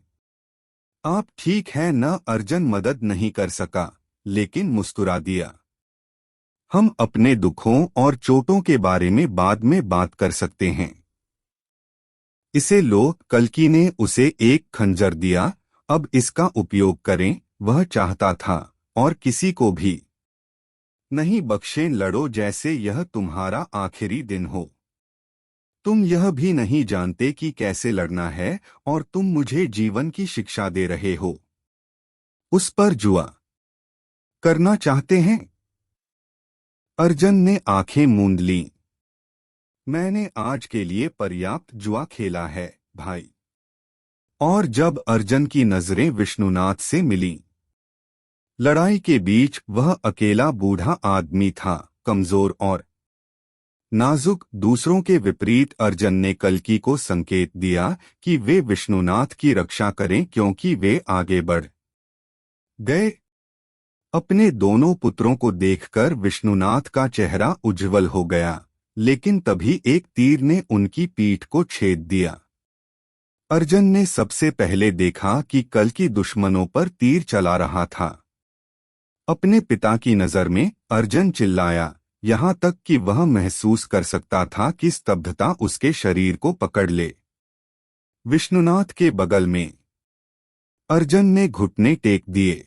S1: आप ठीक है न? अर्जुन मदद नहीं कर सका, लेकिन मुस्कुरा दिया। हम अपने दुखों और चोटों के बारे में बाद में बात कर सकते हैं। इसे लो। कल्कि ने उसे एक खंजर दिया। अब इसका उपयोग करें, वह चाहता था, और किसी को भी नहीं बख्शें। लड़ो जैसे यह तुम्हारा आखिरी दिन हो। तुम यह भी नहीं जानते कि कैसे लड़ना है और तुम मुझे जीवन की शिक्षा दे रहे हो। उस पर जुआ करना चाहते हैं? अर्जुन ने आंखें मूंद लीं। मैंने आज के लिए पर्याप्त जुआ खेला है, भाई। और जब अर्जुन की नजरें विष्णुनाथ से मिलीं, लड़ाई के बीच वह अकेला बूढ़ा आदमी था, कमजोर और नाजुक। दूसरों के विपरीत अर्जुन ने कल्कि को संकेत दिया कि वे विष्णुनाथ की रक्षा करें क्योंकि वे आगे बढ़ गए। अपने दोनों पुत्रों को देखकर विष्णुनाथ का चेहरा उज्ज्वल हो गया, लेकिन तभी एक तीर ने उनकी पीठ को छेद दिया। अर्जुन ने सबसे पहले देखा कि कल्कि दुश्मनों पर तीर चला रहा था। अपने पिता की नजर में अर्जुन चिल्लाया, यहाँ तक कि वह महसूस कर सकता था कि स्तब्धता उसके शरीर को पकड़ ले। विष्णुनाथ के बगल में अर्जुन ने घुटने टेक दिए।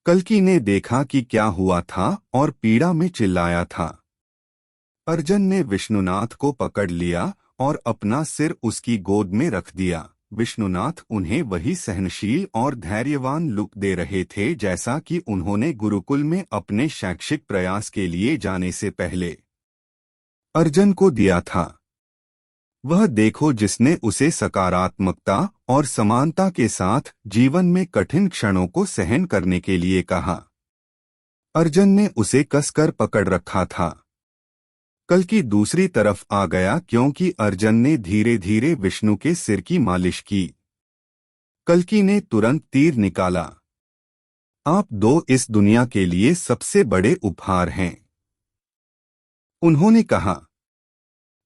S1: कल्कि ने देखा कि क्या हुआ था और पीड़ा में चिल्लाया था। अर्जुन ने विष्णुनाथ को पकड़ लिया और अपना सिर उसकी गोद में रख दिया। विष्णुनाथ उन्हें वही सहनशील और धैर्यवान लुक दे रहे थे जैसा कि उन्होंने गुरुकुल में अपने शैक्षिक प्रयास के लिए जाने से पहले अर्जुन को दिया था। वह देखो जिसने उसे सकारात्मकता और समानता के साथ जीवन में कठिन क्षणों को सहन करने के लिए कहा। अर्जुन ने उसे कसकर पकड़ रखा था। कल्कि दूसरी तरफ आ गया क्योंकि अर्जुन ने धीरे धीरे विष्णु के सिर की मालिश की। कल्कि ने तुरंत तीर निकाला। आप दो इस दुनिया के लिए सबसे बड़े उपहार हैं, उन्होंने कहा।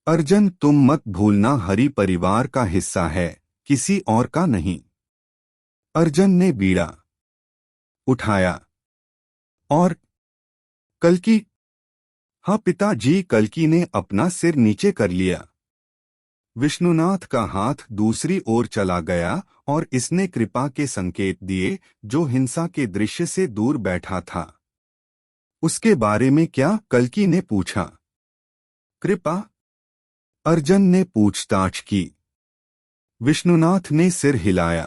S1: अर्जुन, तुम मत भूलना, हरि परिवार का हिस्सा है, किसी और का नहीं। अर्जुन ने बीड़ा उठाया और कल्कि। हाँ पिताजी, कल्कि ने अपना सिर नीचे कर लिया। विष्णुनाथ का हाथ दूसरी ओर चला गया और इसने कृपा के संकेत दिए, जो हिंसा के दृश्य से दूर बैठा था। उसके बारे में क्या? कल्कि ने पूछा। कृपा? अर्जुन ने पूछताछ की। विष्णुनाथ ने सिर हिलाया।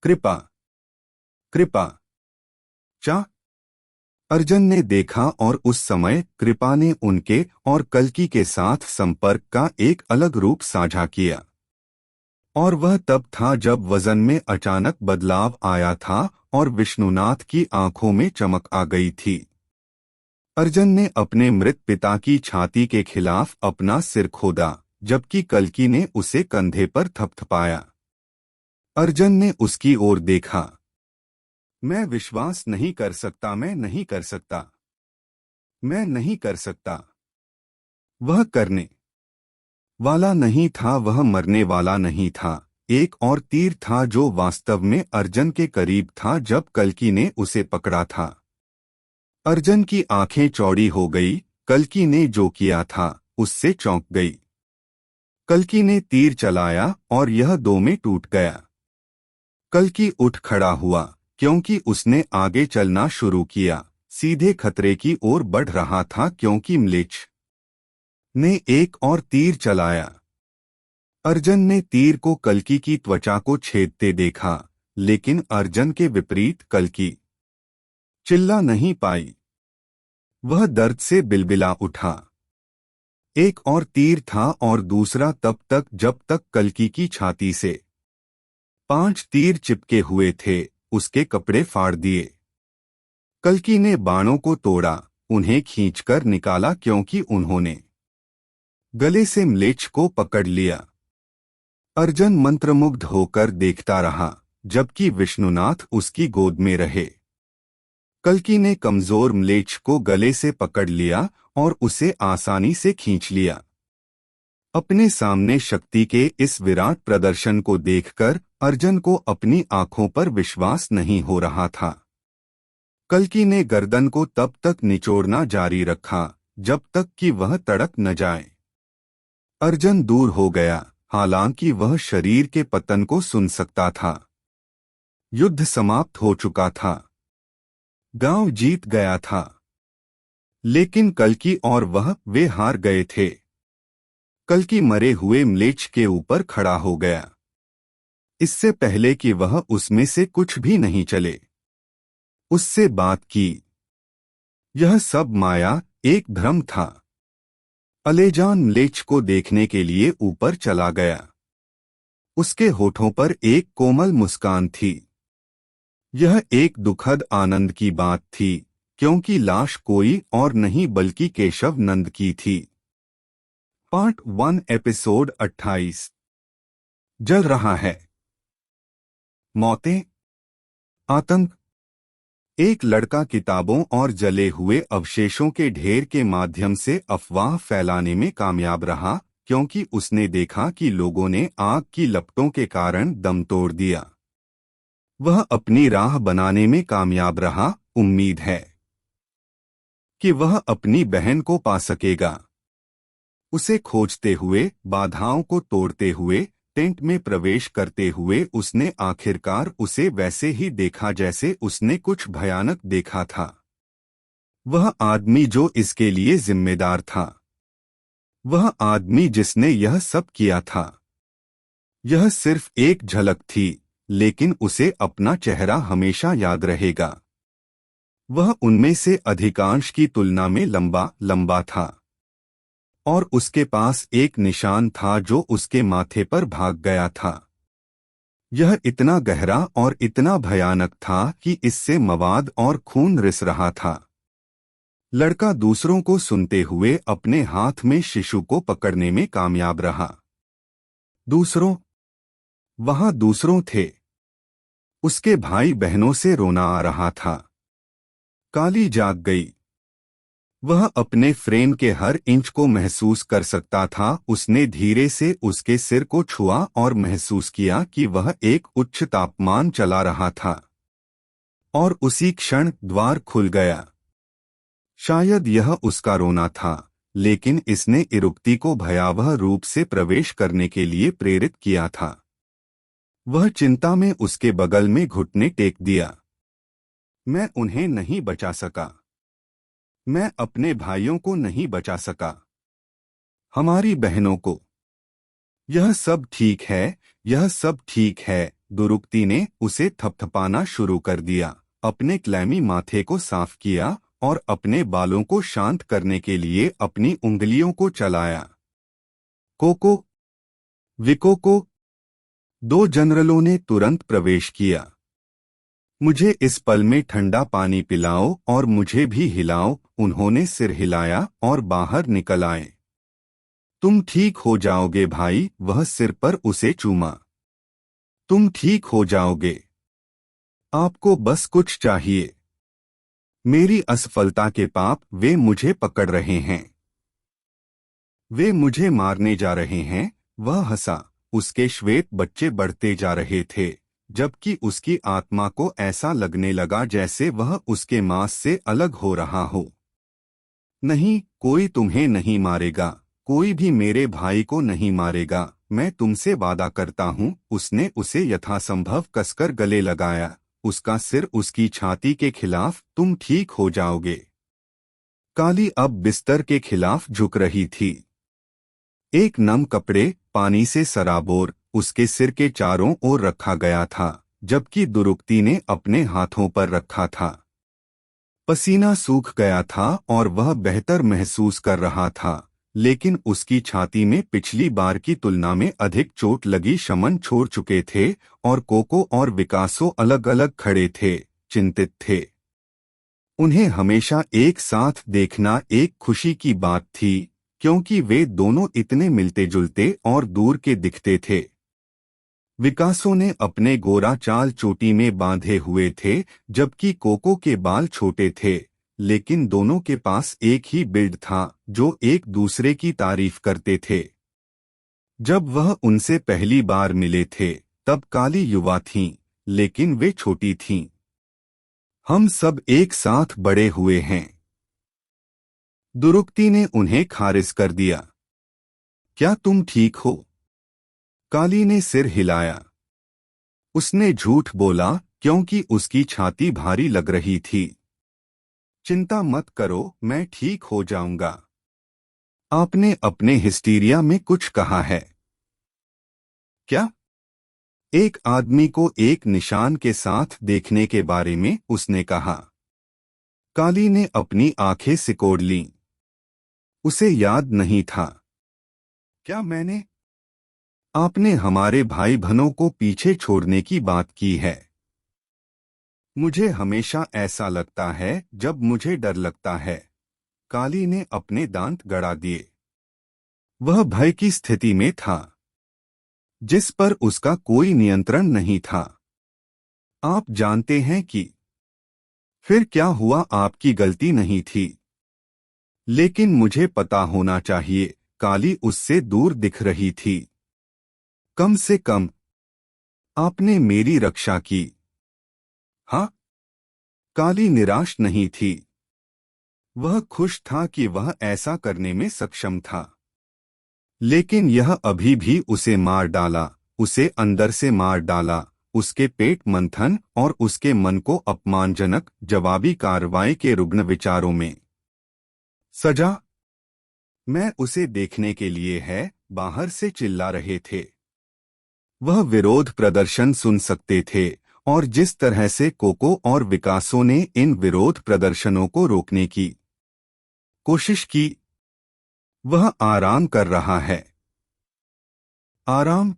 S1: कृपा, कृपा, चा? अर्जुन ने देखा और उस समय कृपा ने उनके और कल्कि के साथ संपर्क का एक अलग रूप साझा किया। और वह तब था जब वजन में अचानक बदलाव आया था और विष्णुनाथ की आंखों में चमक आ गई थी। अर्जुन ने अपने मृत पिता की छाती के खिलाफ अपना सिर खोदा, जबकि कल्कि ने उसे कंधे पर थपथपाया। अर्जुन ने उसकी ओर देखा। मैं विश्वास नहीं कर सकता, मैं नहीं कर सकता, मैं नहीं कर सकता। वह करने वाला नहीं था, वह मरने वाला नहीं था। एक और तीर था जो वास्तव में अर्जुन के करीब था जब कल्कि ने उसे पकड़ा था। अर्जुन की आंखें चौड़ी हो गई। कल्कि ने जो किया था उससे चौंक गई। कल्कि ने तीर चलाया और यह दो में टूट गया। कल्कि उठ खड़ा हुआ क्योंकि उसने आगे चलना शुरू किया, सीधे खतरे की ओर बढ़ रहा था क्योंकि म्लेच्छ ने एक और तीर चलाया। अर्जुन ने तीर को कल्कि की त्वचा को छेदते देखा, लेकिन अर्जुन के विपरीत कल्कि चिल्ला नहीं पाई। वह दर्द से बिलबिला उठा। एक और तीर था और दूसरा तब तक जब तक कल्कि की छाती से 5 तीर चिपके हुए थे। उसके कपड़े फाड़ दिए। कल्कि ने बाणों को तोड़ा, उन्हें खींचकर निकाला क्योंकि उन्होंने गले से म्लेच्छ को पकड़ लिया। अर्जुन मंत्रमुग्ध होकर देखता रहा जबकि विष्णुनाथ उसकी गोद में रहे। कल्कि ने कमजोर म्लेच्छ को गले से पकड़ लिया और उसे आसानी से खींच लिया। अपने सामने शक्ति के इस विराट प्रदर्शन को देखकर अर्जुन को अपनी आंखों पर विश्वास नहीं हो रहा था। कल्कि ने गर्दन को तब तक निचोड़ना जारी रखा जब तक कि वह तड़क न जाए। अर्जुन दूर हो गया, हालांकि वह शरीर के पतन को सुन सकता था। युद्ध समाप्त हो चुका था। गांव जीत गया था। लेकिन कल्कि और वे हार गए थे। कल्कि मरे हुए म्लेच्छ के ऊपर खड़ा हो गया, इससे पहले कि वह उसमें से कुछ भी नहीं चले। उससे बात की। यह सब माया, एक भ्रम था। अलेजान म्लेच्छ को देखने के लिए ऊपर चला गया। उसके होठों पर एक कोमल मुस्कान थी। यह एक दुखद आनंद की बात थी क्योंकि लाश कोई और नहीं बल्कि केशव नंद की थी। Part 1 episode 28। जल रहा है। मौतें, आतंक। एक लड़का किताबों और जले हुए अवशेषों के ढेर के माध्यम से अफवाह फैलाने में कामयाब रहा क्योंकि उसने देखा कि लोगों ने आग की लपटों के कारण दम तोड़ दिया। वह अपनी राह बनाने में कामयाब रहा। उम्मीद है कि वह अपनी बहन को पा सकेगा। उसे खोजते हुए, बाधाओं को तोड़ते हुए, टेंट में प्रवेश करते हुए उसने आखिरकार उसे वैसे ही देखा जैसे उसने कुछ भयानक देखा था। वह आदमी जो इसके लिए जिम्मेदार था। वह आदमी जिसने यह सब किया था। यह सिर्फ एक झलक थी, लेकिन उसे अपना चेहरा हमेशा याद रहेगा। वह उनमें से अधिकांश की तुलना में लंबा लंबा था और उसके पास एक निशान था जो उसके माथे पर भाग गया था। यह इतना गहरा और इतना भयानक था कि इससे मवाद और खून रिस रहा था। लड़का दूसरों को सुनते हुए अपने हाथ में शिशु को पकड़ने में कामयाब रहा। वहां दूसरों थे। उसके भाई बहनों से रोना आ रहा था। काली जाग गई। वह अपने फ्रेम के हर इंच को महसूस कर सकता था। उसने धीरे से उसके सिर को छुआ और महसूस किया कि वह एक उच्च तापमान चला रहा था। और उसी क्षण द्वार खुल गया। शायद यह उसका रोना था, लेकिन इसने इरुक्ति को भयावह रूप से प्रवेश करने के लिए प्रेरित किया था। वह चिंता में उसके बगल में घुटने टेक दिया। मैं उन्हें नहीं बचा सका। मैं अपने भाइयों को नहीं बचा सका। हमारी बहनों को। यह सब ठीक है, यह सब ठीक है। दुरुक्ति ने उसे थपथपाना शुरू कर दिया, अपने क्लैमी माथे को साफ किया और अपने बालों को शांत करने के लिए अपनी उंगलियों को चलाया। कोको, विकोको। 2 जनरलों ने तुरंत प्रवेश किया। मुझे इस पल में ठंडा पानी पिलाओ और मुझे भी हिलाओ। उन्होंने सिर हिलाया और बाहर निकल आए। तुम ठीक हो जाओगे भाई, वह सिर पर उसे चूमा। तुम ठीक हो जाओगे। आपको बस कुछ चाहिए। मेरी असफलता के पाप वे मुझे पकड़ रहे हैं। वे मुझे मारने जा रहे हैं। वह हंसा। उसके श्वेत बच्चे बढ़ते जा रहे थे, जबकि उसकी आत्मा को ऐसा लगने लगा जैसे वह उसके मांस से अलग हो रहा हो। नहीं, कोई तुम्हें नहीं मारेगा। कोई भी मेरे भाई को नहीं मारेगा। मैं तुमसे वादा करता हूँ। उसने उसे यथासंभव कसकर गले लगाया। उसका सिर उसकी छाती के खिलाफ। तुम ठीक हो जाओगे। काली अब बिस्तर के खिलाफ झुक रही थी। एक नम कपड़े, पानी से सराबोर, उसके सिर के चारों ओर रखा गया था, जबकि दुरुक्ति ने अपने हाथों पर रखा था। पसीना सूख गया था और वह बेहतर महसूस कर रहा था, लेकिन उसकी छाती में पिछली बार की तुलना में अधिक चोट लगी। शमन छोड़ चुके थे और कोको और विकासो अलग अलग खड़े थे, चिंतित थे। उन्हें हमेशा एक साथ देखना एक खुशी की बात थी, क्योंकि वे दोनों इतने मिलते जुलते और दूर के दिखते थे। विकासो ने अपने गोरा चाल चोटी में बांधे हुए थे, जबकि कोको के बाल छोटे थे, लेकिन दोनों के पास एक ही बिल्ड था जो एक दूसरे की तारीफ करते थे। जब वह उनसे पहली बार मिले थे, तब काली युवा थीं, लेकिन वे छोटी थीं। हम सब एक साथ बड़े हुए हैं। दुरुक्ति ने उन्हें खारिज कर दिया। क्या तुम ठीक हो? काली ने सिर हिलाया। उसने झूठ बोला, क्योंकि उसकी छाती भारी लग रही थी। चिंता मत करो, मैं ठीक हो जाऊंगा। आपने अपने हिस्टीरिया में कुछ कहा है क्या? एक आदमी को एक निशान के साथ देखने के बारे में उसने कहा। काली ने अपनी आंखें सिकोड़ लीं। उसे याद नहीं था। क्या मैंने? आपने हमारे भाई बहनों को पीछे छोड़ने की बात की है। मुझे हमेशा ऐसा लगता है जब मुझे डर लगता है। काली ने अपने दांत गड़ा दिए। वह भय की स्थिति में था, जिस पर उसका कोई नियंत्रण नहीं था। आप जानते हैं कि फिर क्या हुआ? आपकी गलती नहीं थी। लेकिन मुझे पता होना चाहिए। काली उससे दूर दिख रही थी। कम से कम आपने मेरी रक्षा की। हाँ। काली निराश नहीं थी। वह खुश था कि वह ऐसा करने में सक्षम था। लेकिन यह अभी भी उसे मार डाला, उसे अंदर से मार डाला। उसके पेट मंथन और उसके मन को अपमानजनक जवाबी कार्रवाई के रुग्ण विचारों में सजा। मैं उसे देखने के लिए है, बाहर से चिल्ला रहे थे। वह विरोध प्रदर्शन सुन सकते थे, और जिस तरह से कोको और विकासो ने इन विरोध प्रदर्शनों को रोकने की कोशिश की। वह आराम कर रहा है। आराम?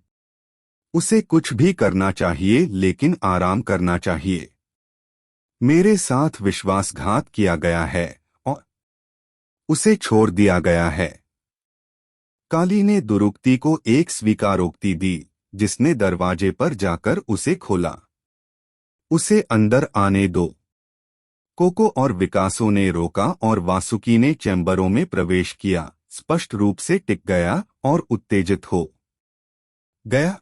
S1: उसे कुछ भी करना चाहिए, लेकिन आराम करना चाहिए। मेरे साथ विश्वासघात किया गया है और उसे छोड़ दिया गया है। काली ने दुरुक्ति को एक स्वीकारोक्ति दी, जिसने दरवाजे पर जाकर उसे खोला। उसे अंदर आने दो। कोको और विकासो ने रोका और वासुकी ने चैम्बरों में प्रवेश किया, स्पष्ट रूप से टिक गया और उत्तेजित हो गया।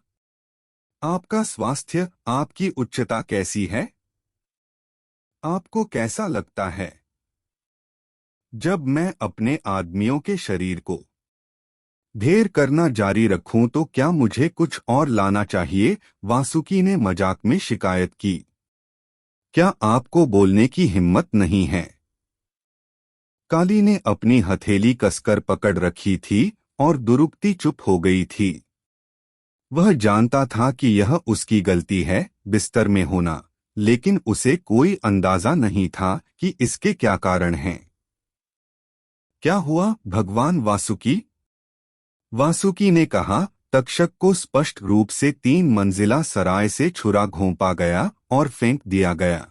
S1: आपका स्वास्थ्य, आपकी उच्चता कैसी है? आपको कैसा लगता है? जब मैं अपने आदमियों के शरीर को ढेर करना जारी रखूं तो क्या मुझे कुछ और लाना चाहिए? वासुकी ने मजाक में शिकायत की। क्या आपको बोलने की हिम्मत नहीं है? काली ने अपनी हथेली कसकर पकड़ रखी थी और दुरुक्ति चुप हो गई थी। वह जानता था कि यह उसकी गलती है, बिस्तर में होना, लेकिन उसे कोई अंदाजा नहीं था कि इसके क्या कारण हैं। क्या हुआ भगवान वासुकी? वासुकी ने कहा। तक्षक को स्पष्ट रूप से 3 मंजिला सराय से छुरा घोंपा गया और फेंक दिया गया।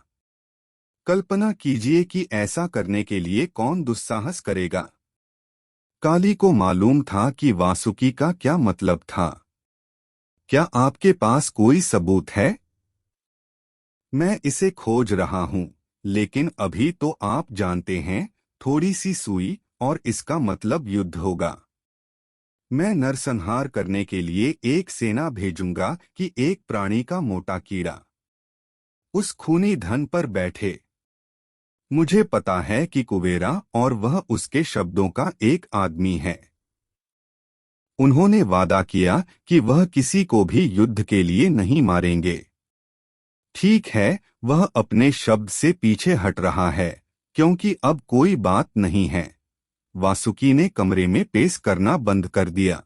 S1: कल्पना कीजिए कि ऐसा करने के लिए कौन दुस्साहस करेगा। काली को मालूम था कि वासुकी का क्या मतलब था। क्या आपके पास कोई सबूत है? मैं इसे खोज रहा हूँ, लेकिन अभी तो आप जानते हैं, थोड़ी सी सुई और इसका मतलब युद्ध होगा। मैं नरसंहार करने के लिए एक सेना भेजूंगा कि एक प्राणी का मोटा कीड़ा उस खूनी धन पर बैठे। मुझे पता है कि कुबेरा और वह उसके शब्दों का एक आदमी है। उन्होंने वादा किया कि वह किसी को भी युद्ध के लिए नहीं मारेंगे। ठीक है, वह अपने शब्द से पीछे हट रहा है, क्योंकि अब कोई बात नहीं है। वासुकी ने कमरे में पेश करना बंद कर दिया।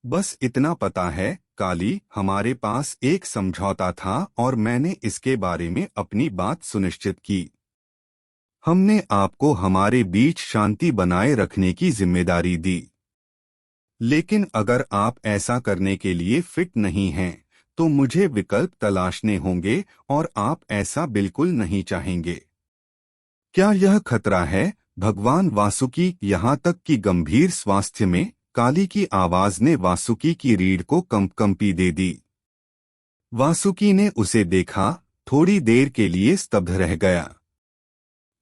S1: बस इतना पता है, काली, हमारे पास एक समझौता था और मैंने इसके बारे में अपनी बात सुनिश्चित की। हमने आपको हमारे बीच शांति बनाए रखने की जिम्मेदारी दी। लेकिन अगर आप ऐसा करने के लिए फिट नहीं हैं, तो मुझे विकल्प तलाशने होंगे और आप ऐसा बिल्कुल नहीं चाहेंगे। क्या यह खतरा है? भगवान वासुकी, यहाँ तक कि गंभीर स्वास्थ्य में? काली की आवाज ने वासुकी की रीढ़ को कंपी दे दी। वासुकी ने उसे देखा, थोड़ी देर के लिए स्तब्ध रह गया।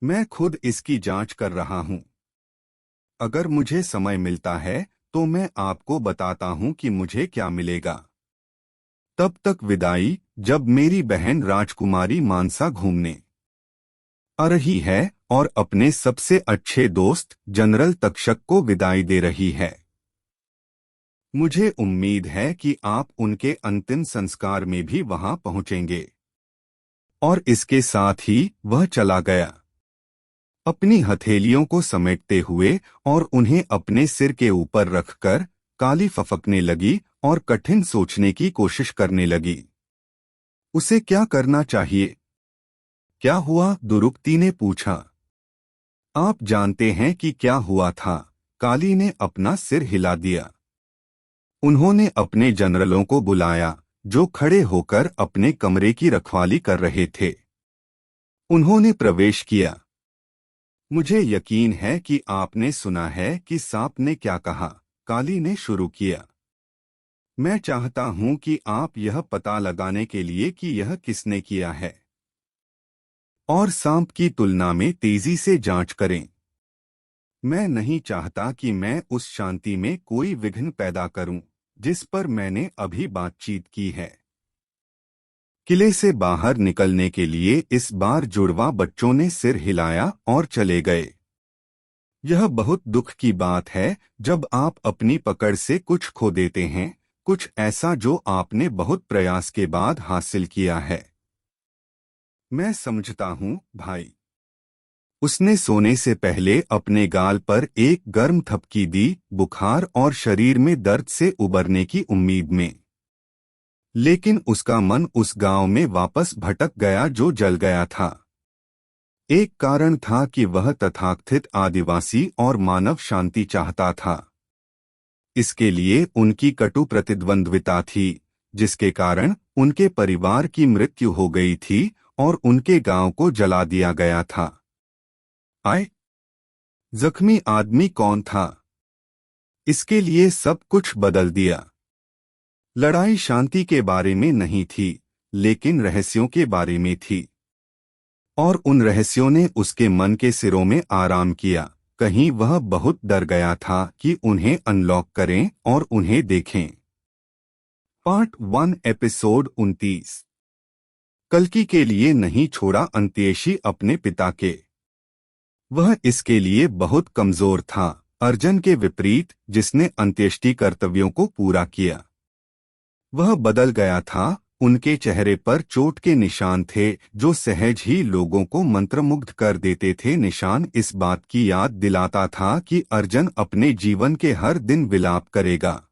S1: मैं खुद इसकी जांच कर रहा हूँ। अगर मुझे समय मिलता है तो मैं आपको बताता हूँ कि मुझे क्या मिलेगा। तब तक विदाई, जब मेरी बहन राजकुमारी मानसा घूमने आ रही है और अपने सबसे अच्छे दोस्त जनरल तक्षक को विदाई दे रही है। मुझे उम्मीद है कि आप उनके अंतिम संस्कार में भी वहां पहुंचेंगे। और इसके साथ ही वह चला गया, अपनी हथेलियों को समेटते हुए और उन्हें अपने सिर के ऊपर रखकर। काली फफकने लगी और कठिन सोचने की कोशिश करने लगी। उसे क्या करना चाहिए? क्या हुआ? दुरुक्ति ने पूछा। आप जानते हैं कि क्या हुआ था? काली ने अपना सिर हिला दिया। उन्होंने अपने जनरलों को बुलाया, जो खड़े होकर अपने कमरे की रखवाली कर रहे थे। उन्होंने प्रवेश किया। मुझे यकीन है कि आपने सुना है कि सांप ने क्या कहा, काली ने शुरू किया। मैं चाहता हूं कि आप यह पता लगाने के लिए कि यह किसने किया है, और सांप की तुलना में तेजी से जांच करें। मैं नहीं चाहता कि मैं उस शांति में कोई विघ्न पैदा करूं, जिस पर मैंने अभी बातचीत की है। किले से बाहर निकलने के लिए इस बार जुड़वा बच्चों ने सिर हिलाया और चले गए। यह बहुत दुख की बात है जब आप अपनी पकड़ से कुछ खो देते हैं, कुछ ऐसा जो आपने बहुत प्रयास के बाद हासिल किया है। मैं समझता हूँ, भाई। उसने सोने से पहले अपने गाल पर एक गर्म थपकी दी, बुखार और शरीर में दर्द से उबरने की उम्मीद में। लेकिन उसका मन उस गांव में वापस भटक गया जो जल गया था। एक कारण था कि वह तथाकथित आदिवासी और मानव शांति चाहता था। इसके लिए उनकी कटु प्रतिद्वंद्विता थी, जिसके कारण उनके परिवार की मृत्यु हो गई थी और उनके गांव को जला दिया गया था। जख्मी आदमी कौन था? इसके लिए सब कुछ बदल दिया। लड़ाई शांति के बारे में नहीं थी, लेकिन रहस्यों के बारे में थी। और उन रहस्यों ने उसके मन के सिरों में आराम किया। कहीं वह बहुत डर गया था कि उन्हें अनलॉक करें और उन्हें देखें। Part 1 episode 29। कल्कि के लिए नहीं छोड़ा अंत्येशी अपने पिता के। वह इसके लिए बहुत कमजोर था, अर्जुन के विपरीत, जिसने अंत्येष्टि कर्तव्यों को पूरा किया। वह बदल गया था। उनके चेहरे पर चोट के निशान थे जो सहज ही लोगों को मंत्रमुग्ध कर देते थे। निशान इस बात की याद दिलाता था कि अर्जुन अपने जीवन के हर दिन विलाप करेगा।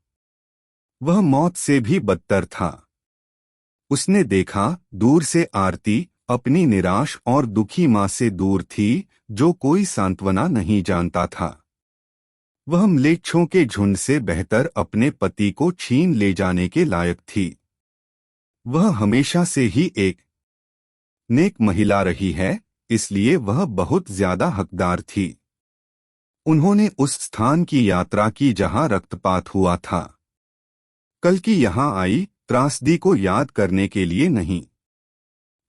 S1: वह मौत से भी बदतर था। उसने देखा, दूर से आरती अपनी निराश और दुखी मां से दूर थी, जो कोई सांत्वना नहीं जानता था। वह म्लेच्छों के झुंड से बेहतर अपने पति को छीन ले जाने के लायक थी। वह हमेशा से ही एक नेक महिला रही है, इसलिए वह बहुत ज्यादा हकदार थी। उन्होंने उस स्थान की यात्रा की जहां रक्तपात हुआ था। कल्कि यहां आई, त्रासदी को याद करने के लिए नहीं।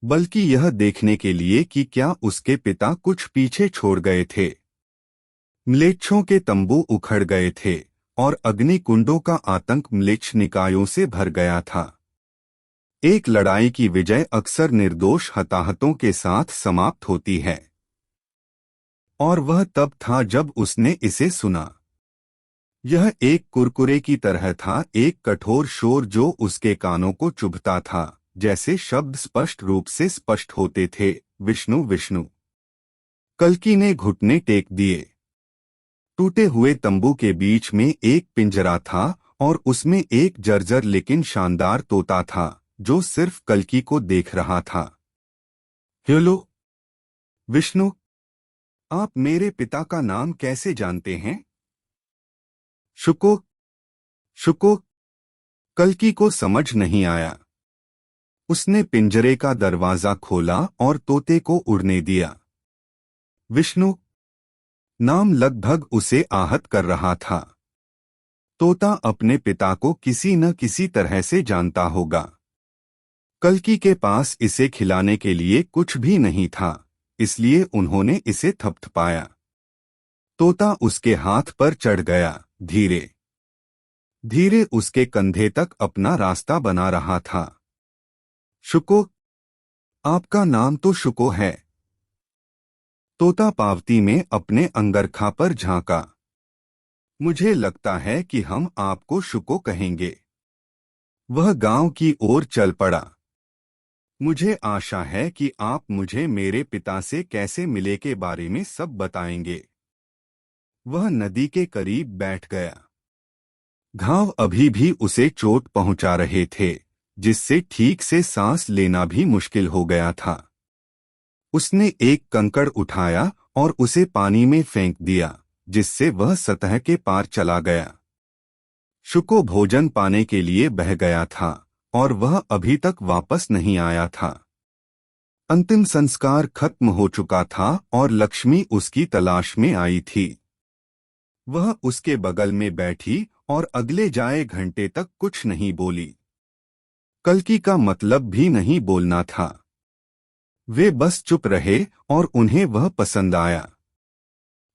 S1: बल्कि यह देखने के लिए कि क्या उसके पिता कुछ पीछे छोड़ गए थे। म्लेच्छों के तंबू उखड़ गए थे और अग्निकुंडों का आतंक म्लेच्छ निकायों से भर गया था। एक लड़ाई की विजय अक्सर निर्दोष हताहतों के साथ समाप्त होती है, और वह तब था जब उसने इसे सुना। यह एक कुरकुरे की तरह था, एक कठोर शोर जो उसके कानों को चुभता था, जैसे शब्द स्पष्ट रूप से स्पष्ट होते थे, विष्णु विष्णु। कल्कि ने घुटने टेक दिए। टूटे हुए तंबू के बीच में एक पिंजरा था और उसमें एक जर्जर लेकिन शानदार तोता था जो सिर्फ कल्कि को देख रहा था। हेलो विष्णु, आप मेरे पिता का नाम कैसे जानते हैं? शुको। शुको। कल्कि को समझ नहीं आया। उसने पिंजरे का दरवाजा खोला और तोते को उड़ने दिया। विष्णु नाम लगभग उसे आहत कर रहा था। तोता अपने पिता को किसी न किसी तरह से जानता होगा। कल्कि के पास इसे खिलाने के लिए कुछ भी नहीं था, इसलिए उन्होंने इसे थपथपाया। तोता उसके हाथ पर चढ़ गया, धीरे धीरे उसके कंधे तक अपना रास्ता बना रहा था। शुको, आपका नाम तो शुको है। तोता पावती में अपने अंगरखा पर झांका। मुझे लगता है कि हम आपको शुको कहेंगे। वह गांव की ओर चल पड़ा। मुझे आशा है कि आप मुझे मेरे पिता से कैसे मिले के बारे में सब बताएंगे। वह नदी के करीब बैठ गया। घाव अभी भी उसे चोट पहुंचा रहे थे, जिससे ठीक से सांस लेना भी मुश्किल हो गया था। उसने एक कंकड़ उठाया और उसे पानी में फेंक दिया, जिससे वह सतह के पार चला गया। शुको भोजन पाने के लिए बह गया था और वह अभी तक वापस नहीं आया था। अंतिम संस्कार खत्म हो चुका था और लक्ष्मी उसकी तलाश में आई थी। वह उसके बगल में बैठी और अगले जाए घंटे तक कुछ नहीं बोली। कल्कि का मतलब भी नहीं बोलना था। वे बस चुप रहे और उन्हें वह पसंद आया।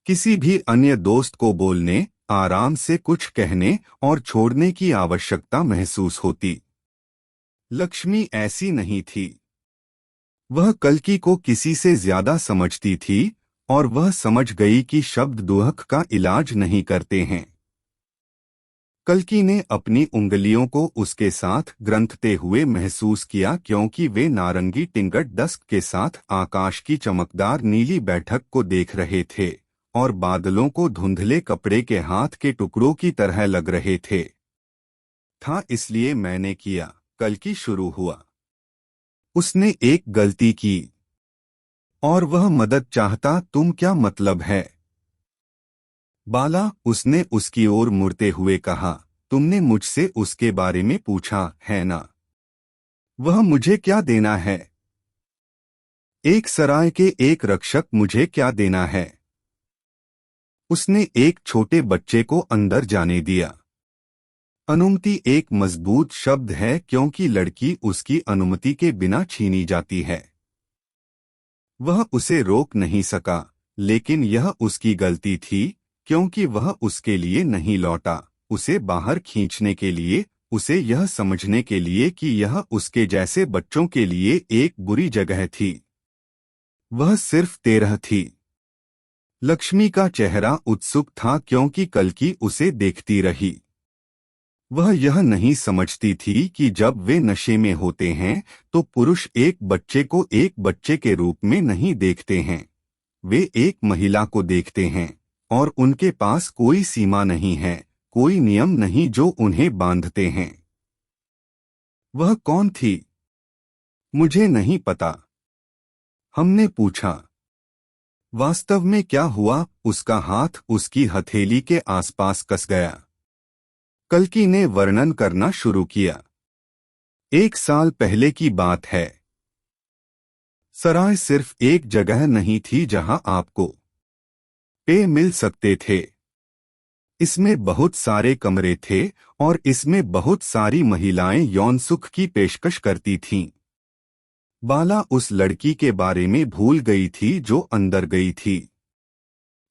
S1: किसी भी अन्य दोस्त को बोलने, आराम से कुछ कहने और छोड़ने की आवश्यकता महसूस होती। लक्ष्मी ऐसी नहीं थी। वह कल्कि को किसी से ज्यादा समझती थी और वह समझ गई कि शब्द दुहक का इलाज नहीं करते हैं। कल्कि ने अपनी उंगलियों को उसके साथ ग्रंथते हुए महसूस किया, क्योंकि वे नारंगी टिंगट डस्क के साथ आकाश की चमकदार नीली बैठक को देख रहे थे और बादलों को धुंधले कपड़े के हाथ के टुकड़ों की तरह लग रहे थे। था इसलिए मैंने किया, कल्कि शुरू हुआ। उसने एक गलती की और वह मदद चाहता। तुम क्या मतलब है? बाला, उसने उसकी ओर मुड़ते हुए कहा, तुमने मुझसे उसके बारे में पूछा है ना? वह मुझे क्या देना है? एक सराय के एक रक्षक मुझे क्या देना है? उसने एक छोटे बच्चे को अंदर जाने दिया। अनुमति एक मजबूत शब्द है, क्योंकि लड़की उसकी अनुमति के बिना छीनी जाती है। वह उसे रोक नहीं सका, लेकिन यह उसकी गलती थी, क्योंकि वह उसके लिए नहीं लौटा, उसे बाहर खींचने के लिए, उसे यह समझने के लिए कि यह उसके जैसे बच्चों के लिए एक बुरी जगह थी। वह सिर्फ 13 थी। लक्ष्मी का चेहरा उत्सुक था, क्योंकि कल्कि उसे देखती रही। वह यह नहीं समझती थी कि जब वे नशे में होते हैं तो पुरुष एक बच्चे को एक बच्चे के रूप में नहीं देखते हैं। वे एक महिला को देखते हैं और उनके पास कोई सीमा नहीं है, कोई नियम नहीं जो उन्हें बांधते हैं। वह कौन थी? मुझे नहीं पता, हमने पूछा। वास्तव में क्या हुआ? उसका हाथ उसकी हथेली के आसपास कस गया। कल्कि ने वर्णन करना शुरू किया। 1 साल पहले की बात है। सराय सिर्फ एक जगह नहीं थी जहां आपको पेय मिल सकते थे। इसमें बहुत सारे कमरे थे और इसमें बहुत सारी महिलाएं यौन सुख की पेशकश करती थीं। बाला उस लड़की के बारे में भूल गई थी जो अंदर गई थी।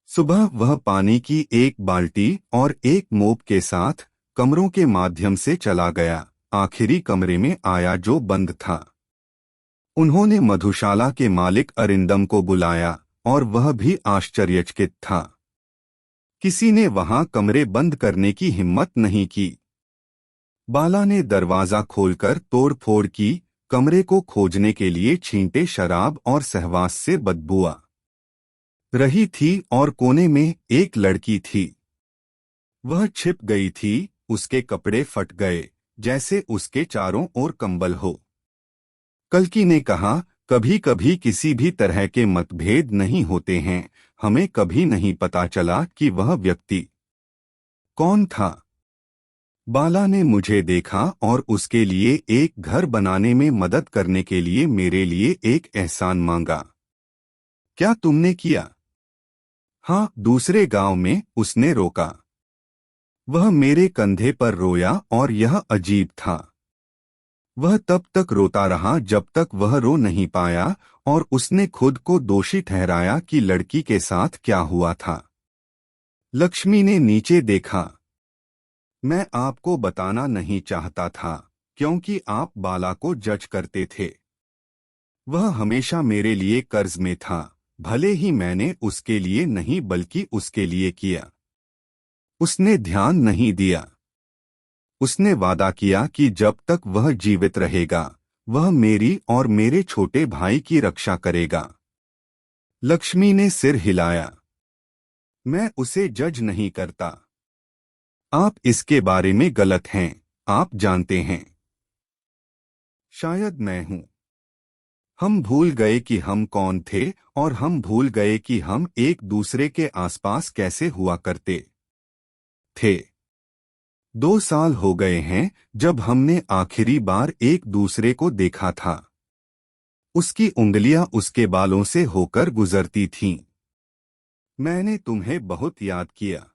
S1: सुबह वह पानी की एक बाल्टी और एक मोप के साथ कमरों के माध्यम से चला गया, आखिरी कमरे में आया जो बंद था। उन्होंने मधुशाला के मालिक अरिंदम को बुलाया और वह भी आश्चर्यचकित था। किसी ने वहां कमरे बंद करने की हिम्मत नहीं की। बाला ने दरवाजा खोलकर तोड़फोड़ की, कमरे को खोजने के लिए छींटे शराब और सहवास से बदबू आ रही थी और कोने में एक लड़की थी। वह छिप गई थी, उसके कपड़े फट गए जैसे उसके चारों ओर कंबल हो। कल्कि ने कहा, कभी कभी किसी भी तरह के मतभेद नहीं होते हैं, हमें कभी नहीं पता चला कि वह व्यक्ति कौन था। बाला ने मुझे देखा और उसके लिए एक घर बनाने में मदद करने के लिए मेरे लिए एक एहसान मांगा। क्या तुमने किया? हाँ, दूसरे गांव में, उसने रोका। वह मेरे कंधे पर रोया और यह अजीब था। वह तब तक रोता रहा जब तक वह रो नहीं पाया और उसने खुद को दोषी ठहराया कि लड़की के साथ क्या हुआ था। लक्ष्मी ने नीचे देखा। मैं आपको बताना नहीं चाहता था क्योंकि आप बाला को जज करते थे। वह हमेशा मेरे लिए कर्ज में था, भले ही मैंने उसके लिए नहीं बल्कि उसके लिए किया। उसने ध्यान नहीं दिया। उसने वादा किया कि जब तक वह जीवित रहेगा वह मेरी और मेरे छोटे भाई की रक्षा करेगा। लक्ष्मी ने सिर हिलाया। मैं उसे जज नहीं करता। आप इसके बारे में गलत हैं, आप जानते हैं। शायद मैं हूं। हम भूल गए कि हम कौन थे और हम भूल गए कि हम एक दूसरे के आसपास कैसे हुआ करते थे। 2 साल हो गए हैं जब हमने आखिरी बार एक दूसरे को देखा था। उसकी उंगलियां उसके बालों से होकर गुजरती थीं। मैंने तुम्हें बहुत याद किया।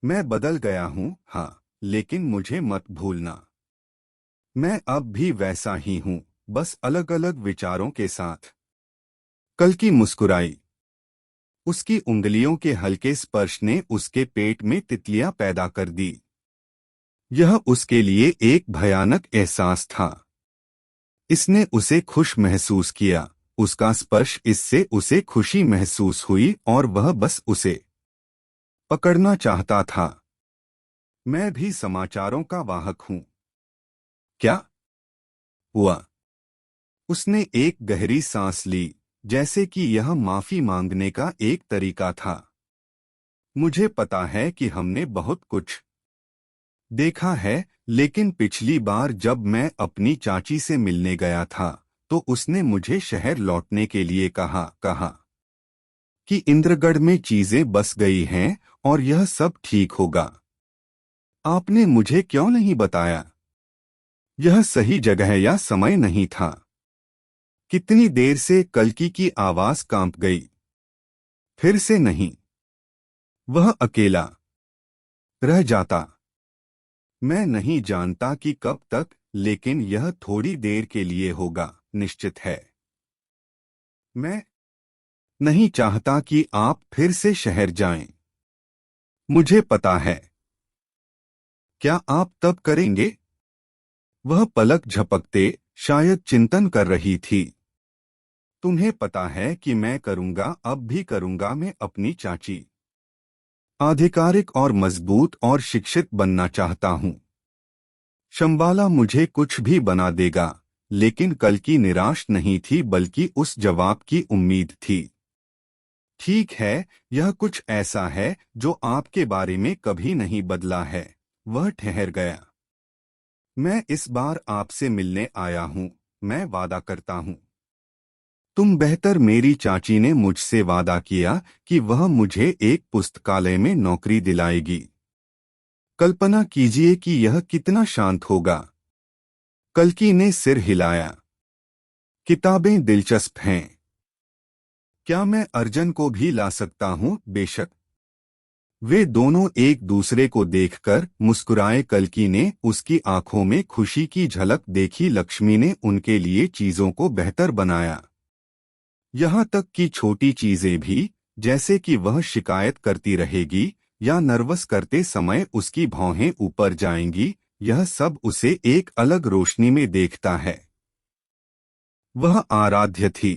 S1: मैं बदल गया हूं, हाँ, लेकिन मुझे मत भूलना। मैं अब भी वैसा ही हूं, बस अलग अलग विचारों के साथ। कल्कि मुस्कुराई। उसकी उंगलियों के हल्के स्पर्श ने उसके पेट में तितलियां पैदा कर दी। यह उसके लिए एक भयानक एहसास था। इसने उसे खुश महसूस किया, उसका स्पर्श इससे उसे खुशी महसूस हुई और वह बस उसे पकड़ना चाहता था। मैं भी समाचारों का वाहक हूं। क्या हुआ? उसने एक गहरी सांस ली, जैसे कि यह माफी मांगने का एक तरीका था। मुझे पता है कि हमने बहुत कुछ देखा है, लेकिन पिछली बार जब मैं अपनी चाची से मिलने गया था तो उसने मुझे शहर लौटने के लिए कहा कि इंद्रगढ़ में चीजें बस गई हैं और यह सब ठीक होगा। आपने मुझे क्यों नहीं बताया? यह सही जगह या समय नहीं था। कितनी देर से कल्कि की आवाज कांप गई। फिर से नहीं। वह अकेला रह जाता। मैं नहीं जानता कि कब तक, लेकिन यह थोड़ी देर के लिए होगा, निश्चित है। मैं नहीं चाहता कि आप फिर से शहर जाएं। मुझे पता है। क्या आप तब करेंगे? वह पलक झपकते शायद चिंतन कर रही थी। तुम्हें पता है कि मैं करूंगा, अब भी करूंगा। मैं अपनी चाची आधिकारिक और मजबूत और शिक्षित बनना चाहता हूं। शंबाला मुझे कुछ भी बना देगा, लेकिन कल की निराश नहीं थी बल्कि उस जवाब की उम्मीद थी। ठीक है, यह कुछ ऐसा है जो आपके बारे में कभी नहीं बदला है। वह ठहर गया। मैं इस बार आपसे मिलने आया हूं, मैं वादा करता हूं। तुम बेहतर। मेरी चाची ने मुझसे वादा किया कि वह मुझे एक पुस्तकालय में नौकरी दिलाएगी। कल्पना कीजिए कि यह कितना शांत होगा। कल्कि ने सिर हिलाया। किताबें दिलचस्प हैं। क्या मैं अर्जन को भी ला सकता हूं? बेशक। वे दोनों एक दूसरे को देखकर मुस्कुराए। कल्कि ने उसकी आंखों में खुशी की झलक देखी। लक्ष्मी ने उनके लिए चीजों को बेहतर बनाया, यहाँ तक कि छोटी चीजें भी, जैसे कि वह शिकायत करती रहेगी या नर्वस करते समय उसकी भौहें ऊपर जाएंगी, यह सब उसे एक अलग रोशनी में देखता है। वह आराध्य थी।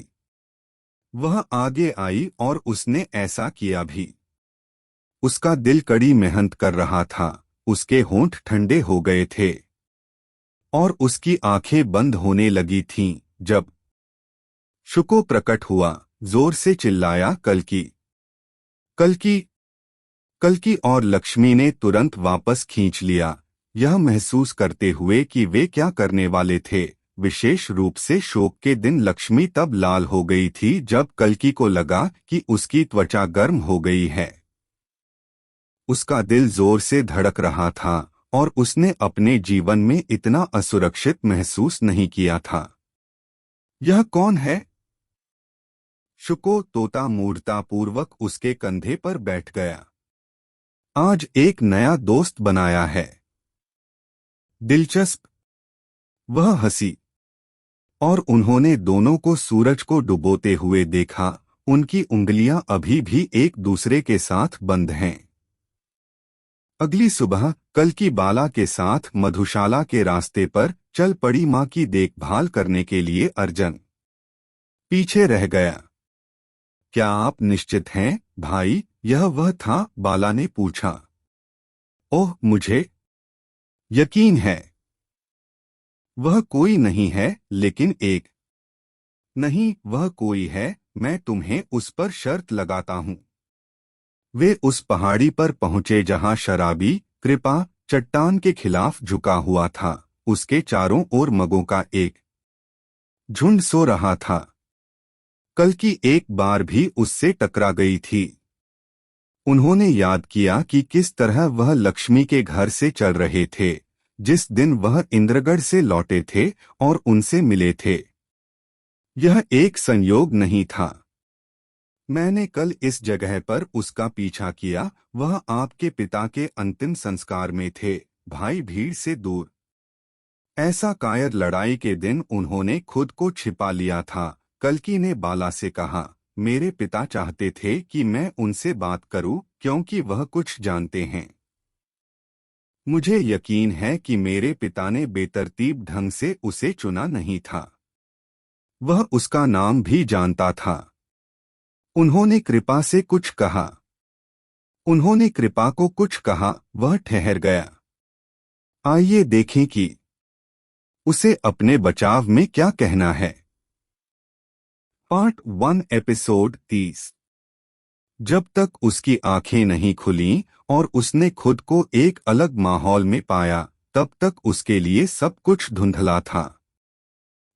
S1: वह आगे आई और उसने ऐसा किया भी। उसका दिल कड़ी मेहनत कर रहा था, उसके होंठ ठंडे हो गए थे और उसकी आंखें बंद होने लगी थीं जब शुको प्रकट हुआ। जोर से चिल्लाया, कल्कि, कल्कि, कल्कि, और लक्ष्मी ने तुरंत वापस खींच लिया, यह महसूस करते हुए कि वे क्या करने वाले थे। विशेष रूप से शोक के दिन लक्ष्मी तब लाल हो गई थी जब कल्कि को लगा कि उसकी त्वचा गर्म हो गई है। उसका दिल जोर से धड़क रहा था और उसने अपने जीवन में इतना असुरक्षित महसूस नहीं किया था। यह कौन है? शुको तोता मूर्खतापूर्वक उसके कंधे पर बैठ गया। आज एक नया दोस्त बनाया है। दिलचस्प। वह हंसी और उन्होंने दोनों को सूरज को डुबोते हुए देखा। उनकी उंगलियां अभी भी एक दूसरे के साथ बंद हैं। अगली सुबह कल्कि बाला के साथ मधुशाला के रास्ते पर चल पड़ी। मां की देखभाल करने के लिए अर्जुन पीछे रह गया। क्या आप निश्चित हैं, भाई? यह वह था? बाला ने पूछा। ओह, मुझे यकीन है। वह कोई नहीं है, लेकिन एक। नहीं, वह कोई है। मैं तुम्हें उस पर शर्त लगाता हूं। वे उस पहाड़ी पर पहुंचे जहां शराबी कृपा चट्टान के खिलाफ झुका हुआ था। उसके चारों ओर मगों का एक झुंड सो रहा था। कल्कि एक बार भी उससे टकरा गई थी। उन्होंने याद किया कि किस तरह वह लक्ष्मी के घर से चल रहे थे जिस दिन वह इंद्रगढ़ से लौटे थे और उनसे मिले थे। यह एक संयोग नहीं था। मैंने कल इस जगह पर उसका पीछा किया। वह आपके पिता के अंतिम संस्कार में थे, भाई, भीड़ से दूर। ऐसा कायर लड़ाई के दिन उन्होंने खुद को छिपा लिया था। कल्कि ने बाला से कहा, मेरे पिता चाहते थे कि मैं उनसे बात करूं क्योंकि वह कुछ जानते हैं। मुझे यकीन है कि मेरे पिता ने बेतरतीब ढंग से उसे चुना नहीं था। वह उसका नाम भी जानता था। उन्होंने कृपा से कुछ कहा। उन्होंने कृपा को कुछ कहा। वह ठहर गया। आइए देखें कि उसे अपने बचाव में क्या कहना है। Part 1 episode 30। जब तक उसकी आंखें नहीं खुलीं और उसने खुद को एक अलग माहौल में पाया, तब तक उसके लिए सब कुछ धुंधला था।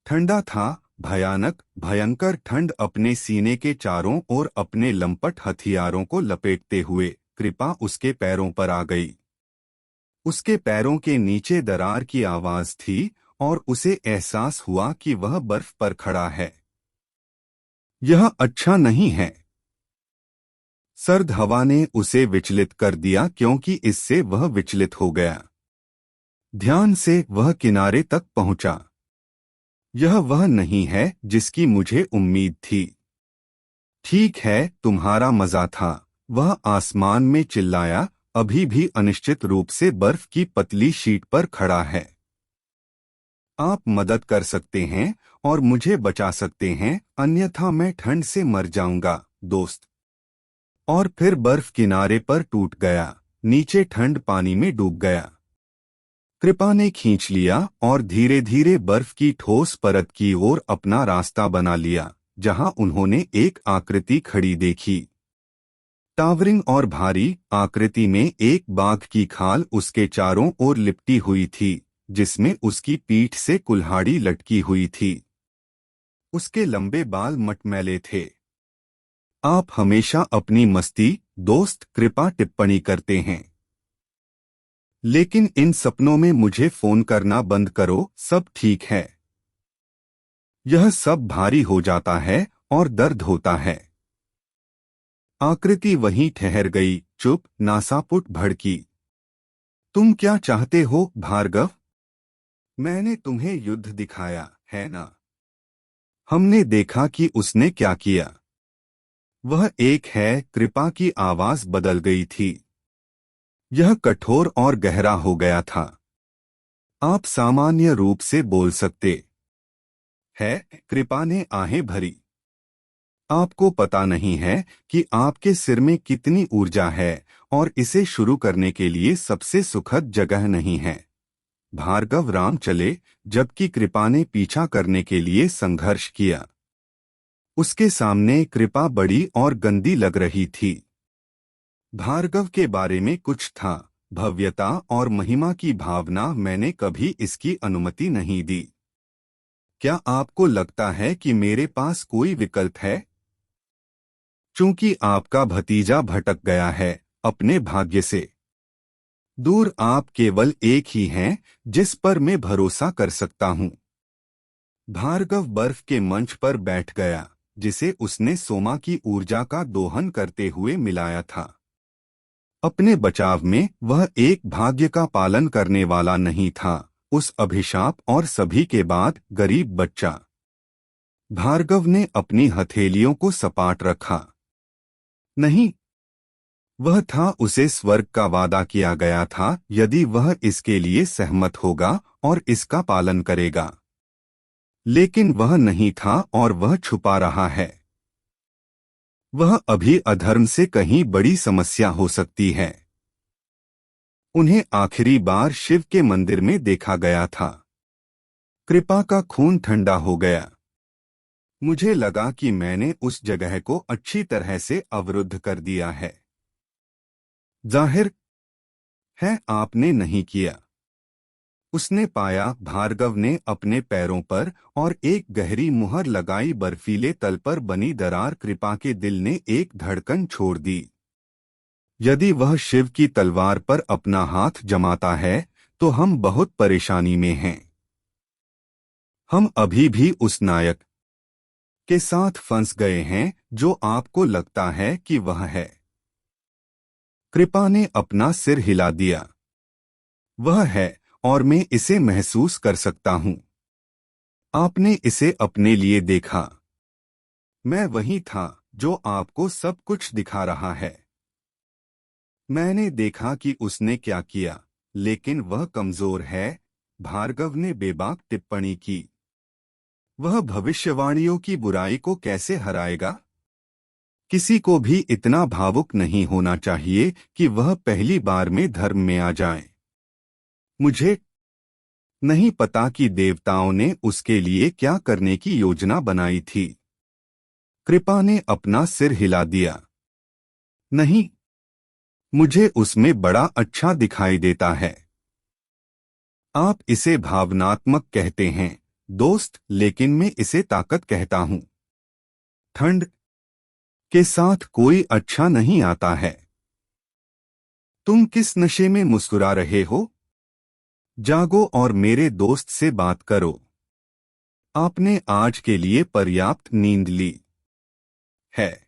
S1: ठंडा था, भयानक, भयंकर ठंड अपने सीने के चारों ओर अपने लंपट हथियारों को लपेटते हुए कृपा उसके पैरों पर आ गई। उसके पैरों के नीचे दरार की आवाज थी और उसे एहसास हुआ कि वह बर्फ पर खड़ा है। यह अच्छा नहीं है। सर्द हवा ने उसे विचलित कर दिया क्योंकि इससे वह विचलित हो गया। ध्यान से वह किनारे तक पहुंचा। यह वह नहीं है जिसकी मुझे उम्मीद थी। ठीक है, तुम्हारा मजा था। वह आसमान में चिल्लाया, अभी भी अनिश्चित रूप से बर्फ की पतली शीट पर खड़ा है। आप मदद कर सकते हैं और मुझे बचा सकते हैं, अन्यथा मैं ठंड से मर जाऊंगा, दोस्त। और फिर बर्फ किनारे पर टूट गया, नीचे ठंड पानी में डूब गया। कृपा ने खींच लिया और धीरे धीरे बर्फ की ठोस परत की ओर अपना रास्ता बना लिया, जहां उन्होंने एक आकृति खड़ी देखी। टावरिंग और भारी आकृति में एक बाघ की खाल उसके चारों ओर लिपटी हुई थी, जिसमें उसकी पीठ से कुल्हाड़ी लटकी हुई थी। उसके लंबे बाल मटमैले थे। आप हमेशा अपनी मस्ती, दोस्त, कृपा टिप्पणी करते हैं, लेकिन इन सपनों में मुझे फोन करना बंद करो, सब ठीक है। यह सब भारी हो जाता है और दर्द होता है। आकृति वहीं ठहर गई, चुप, नासापुट भड़की। तुम क्या चाहते हो भार्गव? मैंने तुम्हें युद्ध दिखाया है ना? हमने देखा कि उसने क्या किया। वह एक है। कृपा की आवाज बदल गई थी। यह कठोर और गहरा हो गया था। आप सामान्य रूप से बोल सकते है। कृपा ने आहें भरी। आपको पता नहीं है कि आपके सिर में कितनी ऊर्जा है और इसे शुरू करने के लिए सबसे सुखद जगह नहीं है। भार्गव राम चले, जबकि कृपा ने पीछा करने के लिए संघर्ष किया। उसके सामने कृपा बड़ी और गंदी लग रही थी। भार्गव के बारे में कुछ था, भव्यता और महिमा की भावना। मैंने कभी इसकी अनुमति नहीं दी। क्या आपको लगता है कि मेरे पास कोई विकल्प है? चूंकि आपका भतीजा भटक गया है अपने भाग्य से दूर, आप केवल एक ही हैं जिस पर मैं भरोसा कर सकता हूं। भार्गव बर्फ के मंच पर बैठ गया, जिसे उसने सोमा की ऊर्जा का दोहन करते हुए मिलाया था। अपने बचाव में वह एक भाग्य का पालन करने वाला नहीं था, उस अभिशाप और सभी के बाद गरीब बच्चा। भार्गव ने अपनी हथेलियों को सपाट रखा। नहीं, वह था। उसे स्वर्ग का वादा किया गया था यदि वह इसके लिए सहमत होगा और इसका पालन करेगा। लेकिन वह नहीं था और वह छुपा रहा है। वह अभी अधर्म से कहीं बड़ी समस्या हो सकती है। उन्हें आखिरी बार शिव के मंदिर में देखा गया था। कृपा का खून ठंडा हो गया। मुझे लगा कि मैंने उस जगह को अच्छी तरह से अवरुद्ध कर दिया है। जाहिर है आपने नहीं किया। उसने पाया। भार्गव ने अपने पैरों पर और एक गहरी मुहर लगाई। बर्फीले तल पर बनी दरार। कृपा के दिल ने एक धड़कन छोड़ दी। यदि वह शिव की तलवार पर अपना हाथ जमाता है तो हम बहुत परेशानी में हैं। हम अभी भी उस नायक के साथ फंस गए हैं जो आपको लगता है कि वह है। कृपा ने अपना सिर हिला दिया। वह है, और मैं इसे महसूस कर सकता हूं। आपने इसे अपने लिए देखा। मैं वही था जो आपको सब कुछ दिखा रहा है। मैंने देखा कि उसने क्या किया, लेकिन वह कमजोर है। भार्गव ने बेबाक टिप्पणी की। वह भविष्यवाणियों की बुराई को कैसे हराएगा? किसी को भी इतना भावुक नहीं होना चाहिए कि वह पहली बार में धर्म में आ जाए। मुझे नहीं पता कि देवताओं ने उसके लिए क्या करने की योजना बनाई थी। कृपा ने अपना सिर हिला दिया। नहीं, मुझे उसमें बड़ा अच्छा दिखाई देता है। आप इसे भावनात्मक कहते हैं दोस्त, लेकिन मैं इसे ताकत कहता हूं। ठंड के साथ कोई अच्छा नहीं आता है। तुम किस नशे में मुस्कुरा रहे हो? जागो और मेरे दोस्त से बात करो। आपने आज के लिए पर्याप्त नींद ली है।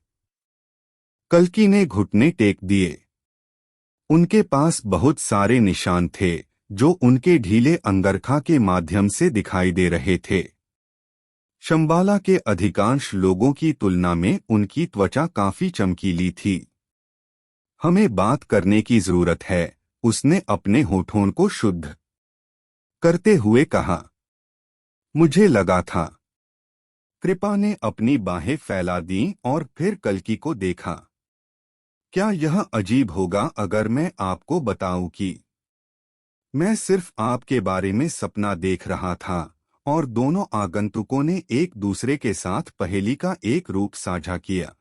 S1: कल्कि ने घुटने टेक दिए। उनके पास बहुत सारे निशान थे जो उनके ढीले अंगरखा के माध्यम से दिखाई दे रहे थे। शंबाला के अधिकांश लोगों की तुलना में उनकी त्वचा काफी चमकीली थी। हमें बात करने की जरूरत है, उसने अपने होठों को शुद्ध करते हुए कहा। मुझे लगा था। कृपा ने अपनी बाहें फैला दी और फिर कल्कि को देखा। क्या यह अजीब होगा अगर मैं आपको बताऊं कि मैं सिर्फ आपके बारे में सपना देख रहा था? और दोनों आगंतुकों ने एक दूसरे के साथ पहेली का एक रूप साझा किया।